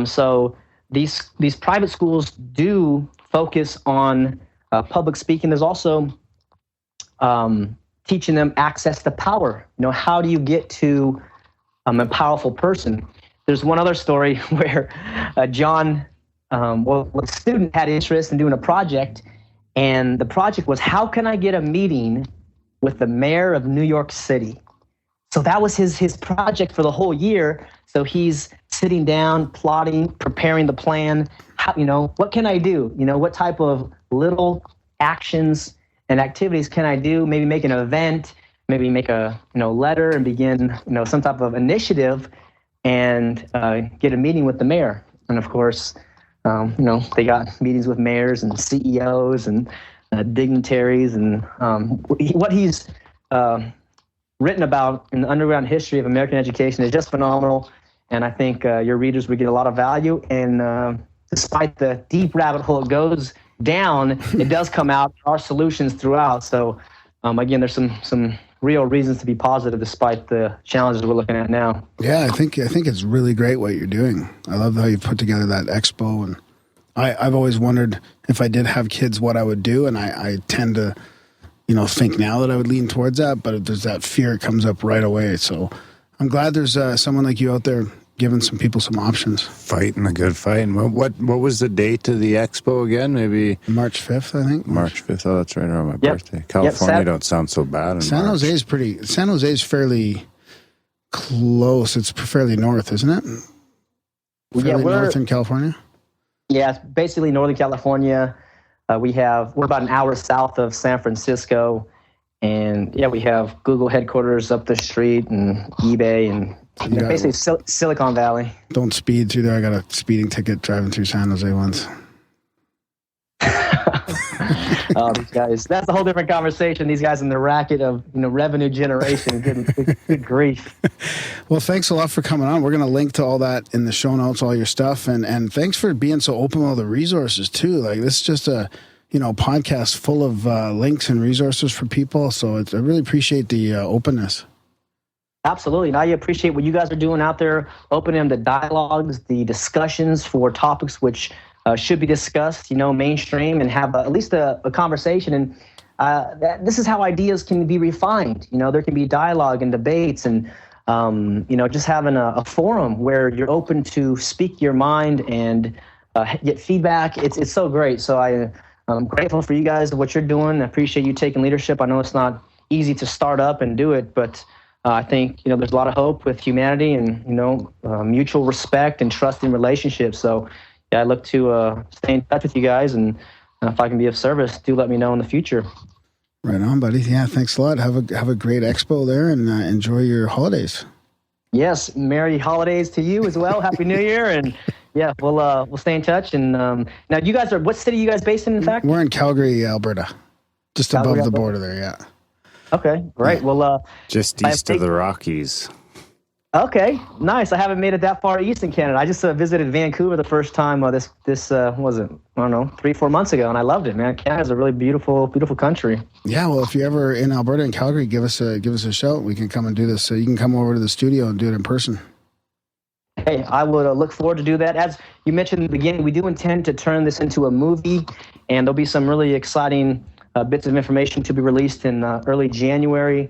So these private schools do focus on public speaking. There's also teaching them access to power. How do you get to a powerful person? There's one other story where John, a student had interest in doing a project, and the project was, how can I get a meeting with the mayor of New York City? So that was his project for the whole year. So he's sitting down, plotting, preparing the plan. What can I do? What type of little actions and activities can I do? Maybe make an event, maybe make a letter and begin some type of initiative and get a meeting with the mayor. And of course, they got meetings with mayors and CEOs and dignitaries, and what he's written about in the underground history of American education is just phenomenal. And I think your readers would get a lot of value. And despite the deep rabbit hole it goes down, it does come out. There are solutions throughout. So again, there's some real reasons to be positive despite the challenges we're looking at now. Yeah, I think it's really great what you're doing. I love how you put together that expo, and I've always wondered if I did have kids what I would do, and I tend to think now that I would lean towards that, but there's that fear, it comes up right away. So I'm glad there's someone like you out there giving some people some options. Fighting a good fight. And what was the date of the expo again? Maybe March 5th, I think. March 5th. Oh, that's right around my birthday. California don't sound so bad. San Jose is fairly close. It's fairly north, isn't it? Fairly north in California? Yeah, it's basically Northern California. We're about an hour south of San Francisco. And we have Google headquarters up the street and eBay and basically Silicon Valley. Don't speed through there. I got a speeding ticket driving through San Jose once. Oh, these guys, that's a whole different conversation. These guys in the racket of revenue generation. Good grief. Well, thanks a lot for coming on. We're going to link to all that in the show notes, all your stuff. And thanks for being so open with all the resources too. Like, this is just a podcast full of links and resources for people. So I really appreciate the openness. Absolutely. And I appreciate what you guys are doing out there, opening the dialogues, the discussions for topics which should be discussed, mainstream, and have at least a conversation. And this is how ideas can be refined. There can be dialogue and debates and, just having a forum where you're open to speak your mind and get feedback. It's so great. So I I'm grateful for you guys, what you're doing. I appreciate you taking leadership. I know it's not easy to start up and do it, but I think, there's a lot of hope with humanity and, mutual respect and trust in relationships. So I look to stay in touch with you guys, and if I can be of service, do let me know in the future. Right on, buddy. Yeah, thanks a lot. Have a great expo there, and enjoy your holidays. Yes, Merry Holidays to you as well. Happy New Year, and yeah, we'll stay in touch. And now, you guys what city are you guys based in fact? We're in Calgary, Alberta, just Calgary, above the Alberta. border there. Yeah. Okay, great. Well, Just east of the Rockies. okay, nice. I haven't made it that far east in Canada. I just visited Vancouver the first time. This was it? I don't know, 3-4 months ago, and I loved it, man. Canada's a really beautiful country. Yeah. Well, if you're ever in Alberta and Calgary, give us a shout. We can come and do this. So you can come over to the studio and do it in person. Hey, I would look forward to do that. As you mentioned in the beginning, we do intend to turn this into a movie, and there'll be some really exciting bits of information to be released in early January.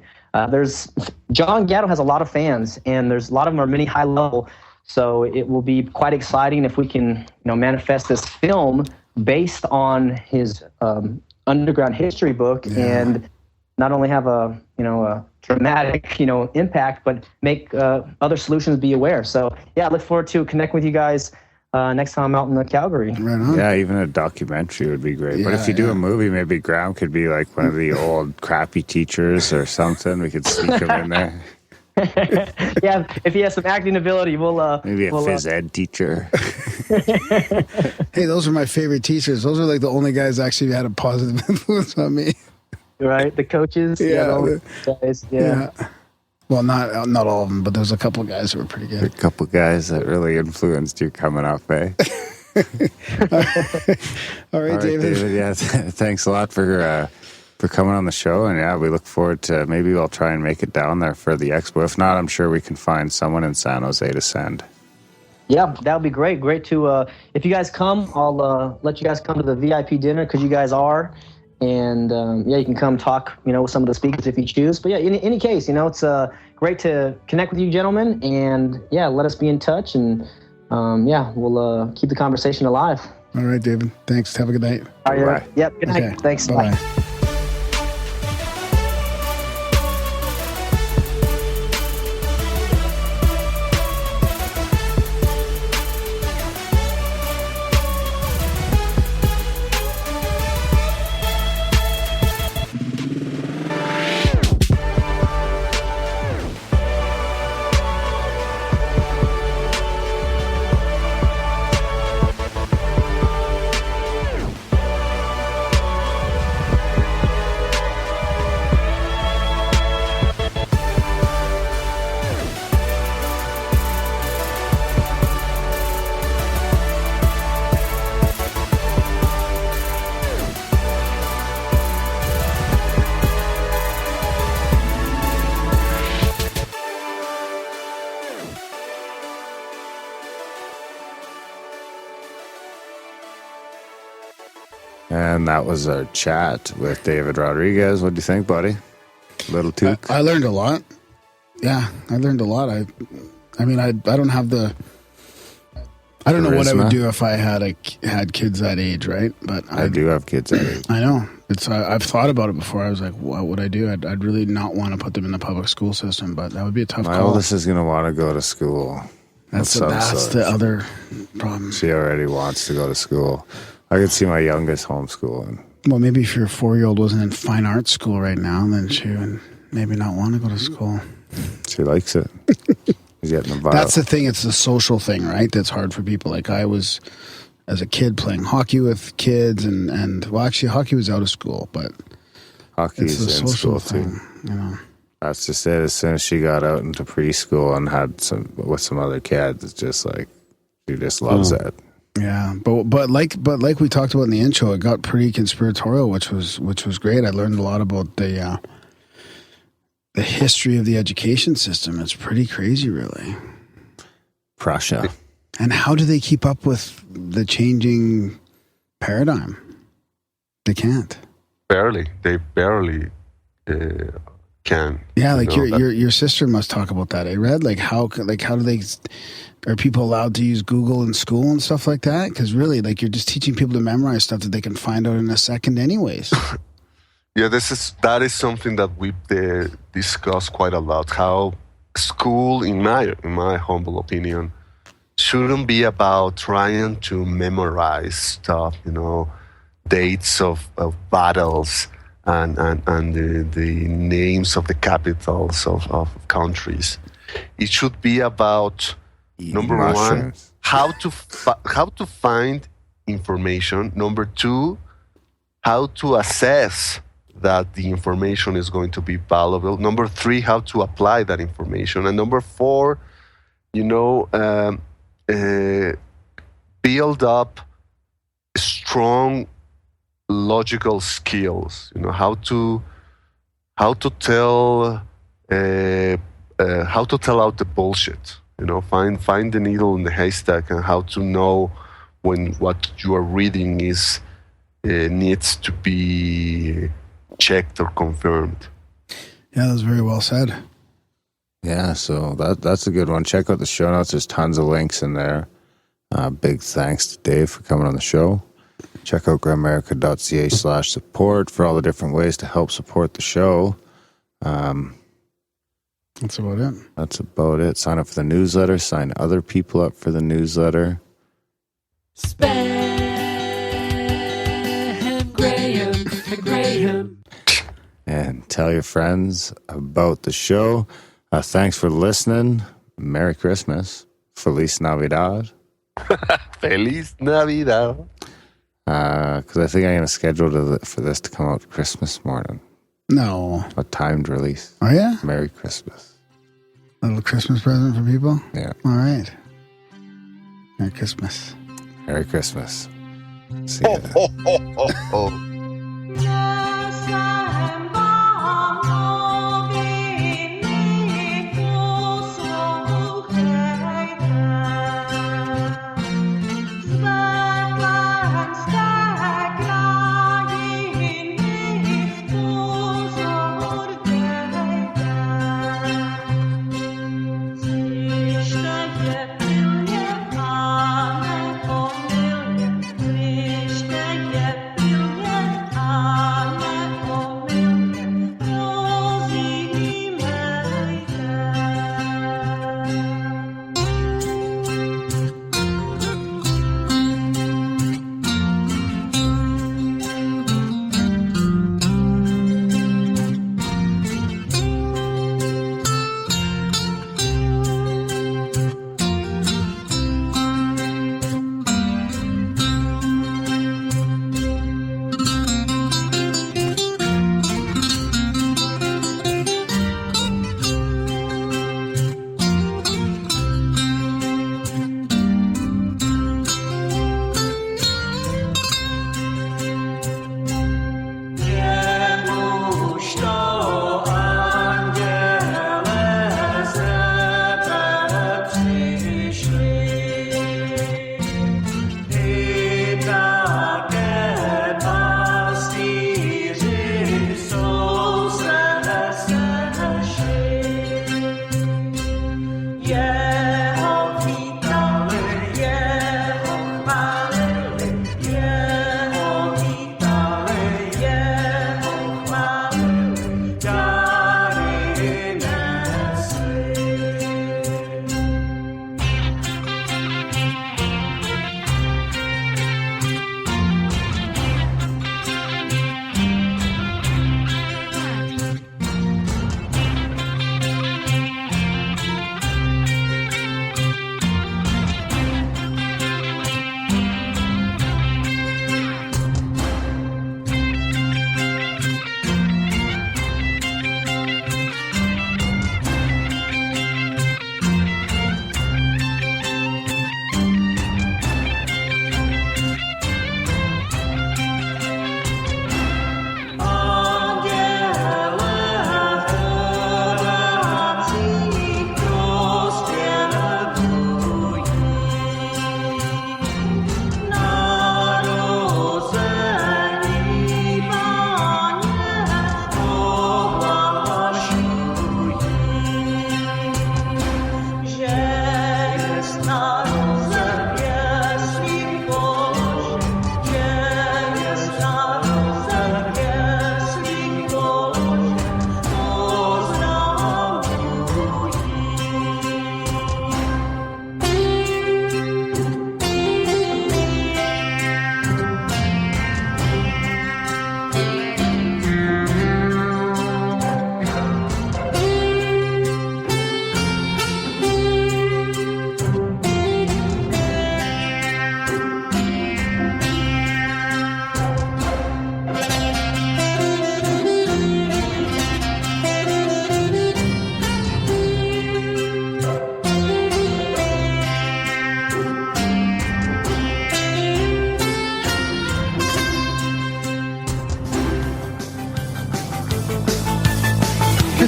John Gatto has a lot of fans, and there's a lot of them are many high level. So it will be quite exciting if we can, manifest this film based on his underground history book, and not only have a dramatic, impact, but make other solutions be aware. So yeah, I look forward to connecting with you guys next time I'm out in Calgary. Right on. Yeah, even a documentary would be great. But if you do a movie, maybe Graham could be like one of the old crappy teachers or something. We could sneak him in there. Yeah, if he has some acting ability, we'll maybe a phys ed teacher. Hey, those are my favorite teachers. Those are like the only guys actually who had a positive influence on me. Right, the coaches. Yeah. Guys, yeah. Well, not all of them, but there's a couple of guys who were pretty good. A couple guys that really influenced you coming up, eh? All right, David. Yeah, thanks a lot for coming on the show, and yeah, we look forward to maybe I'll try and make it down there for the expo. If not, I'm sure we can find someone in San Jose to send. Yeah, that would be great. Great to if you guys come, I'll let you guys come to the VIP dinner because you guys are. And you can come talk, with some of the speakers if you choose. But yeah, in any case, it's great to connect with you gentlemen. And yeah, let us be in touch. And we'll keep the conversation alive. All right, David. Thanks. Have a good night. All right. Bye. Yep. Good night. Okay. Thanks. Bye-bye. Bye. And that was our chat with David Rodriguez. What do you think, buddy? Little took. I learned a lot. Yeah, I learned a lot. I mean, I don't have the. I don't know what I would do if I had kids that age, right? But I do have kids that age. I know. I've thought about it before. I was like, what would I do? I'd really not want to put them in the public school system, but that would be a tough My call. oldest is going to want to go to school. That's the other problem. She already wants to go to school. I could see my youngest homeschooling. Well, maybe if your 4-year-old wasn't in fine arts school right now, then she would maybe not want to go to school. She likes it. She's getting involved. That's the thing. It's the social thing, right? That's hard for people. Like I was, as a kid, playing hockey with kids, and well, actually, hockey was out of school, but hockey's it's a in social school thing, too. That's just it. As soon as she got out into preschool and had with some other kids, it's just like she just loves it. Yeah, but like we talked about in the intro, it got pretty conspiratorial, which was great. I learned a lot about the history of the education system. It's pretty crazy, really. Prussia. And how do they keep up with the changing paradigm? They can't. Barely. They barely can. Yeah, like you know, your sister must talk about that. I read how do they are people allowed to use Google in school and stuff like that? Because really, like you're just teaching people to memorize stuff that they can find out in a second, anyways. Yeah, that is something that we've discussed quite a lot. How school, in my humble opinion, shouldn't be about trying to memorize stuff. Dates of battles and the names of the capitals of countries. It should be about number one, how to find information. Number two, how to assess that the information is going to be valuable. Number three, how to apply that information. And number four, build up strong logical skills. How to tell out the bullshit. Find the needle in the haystack, and how to know when what you are reading needs to be checked or confirmed. Yeah, that's very well said. Yeah, so that's a good one. Check out the show notes. There's tons of links in there. Big thanks to Dave for coming on the show. Check out grimerica.ca/support for all the different ways to help support the show. That's about it. That's about it. Sign up for the newsletter. Sign other people up for the newsletter. Spam Graham. And tell your friends about the show. Thanks for listening. Merry Christmas. Feliz Navidad. Feliz Navidad. Because I think I'm going to schedule for this to come out Christmas morning. No. A timed release. Oh, yeah? Merry Christmas. Little Christmas present for people? Yeah. All right. Merry Christmas. Merry Christmas. See you then.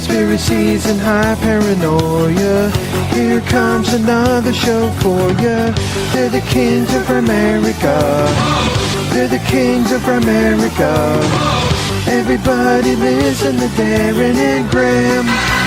conspiracies and high paranoia. Here comes another show for ya. They're the kings of Grimerica. They're the kings of Grimerica. Everybody listen to Darren and Graham.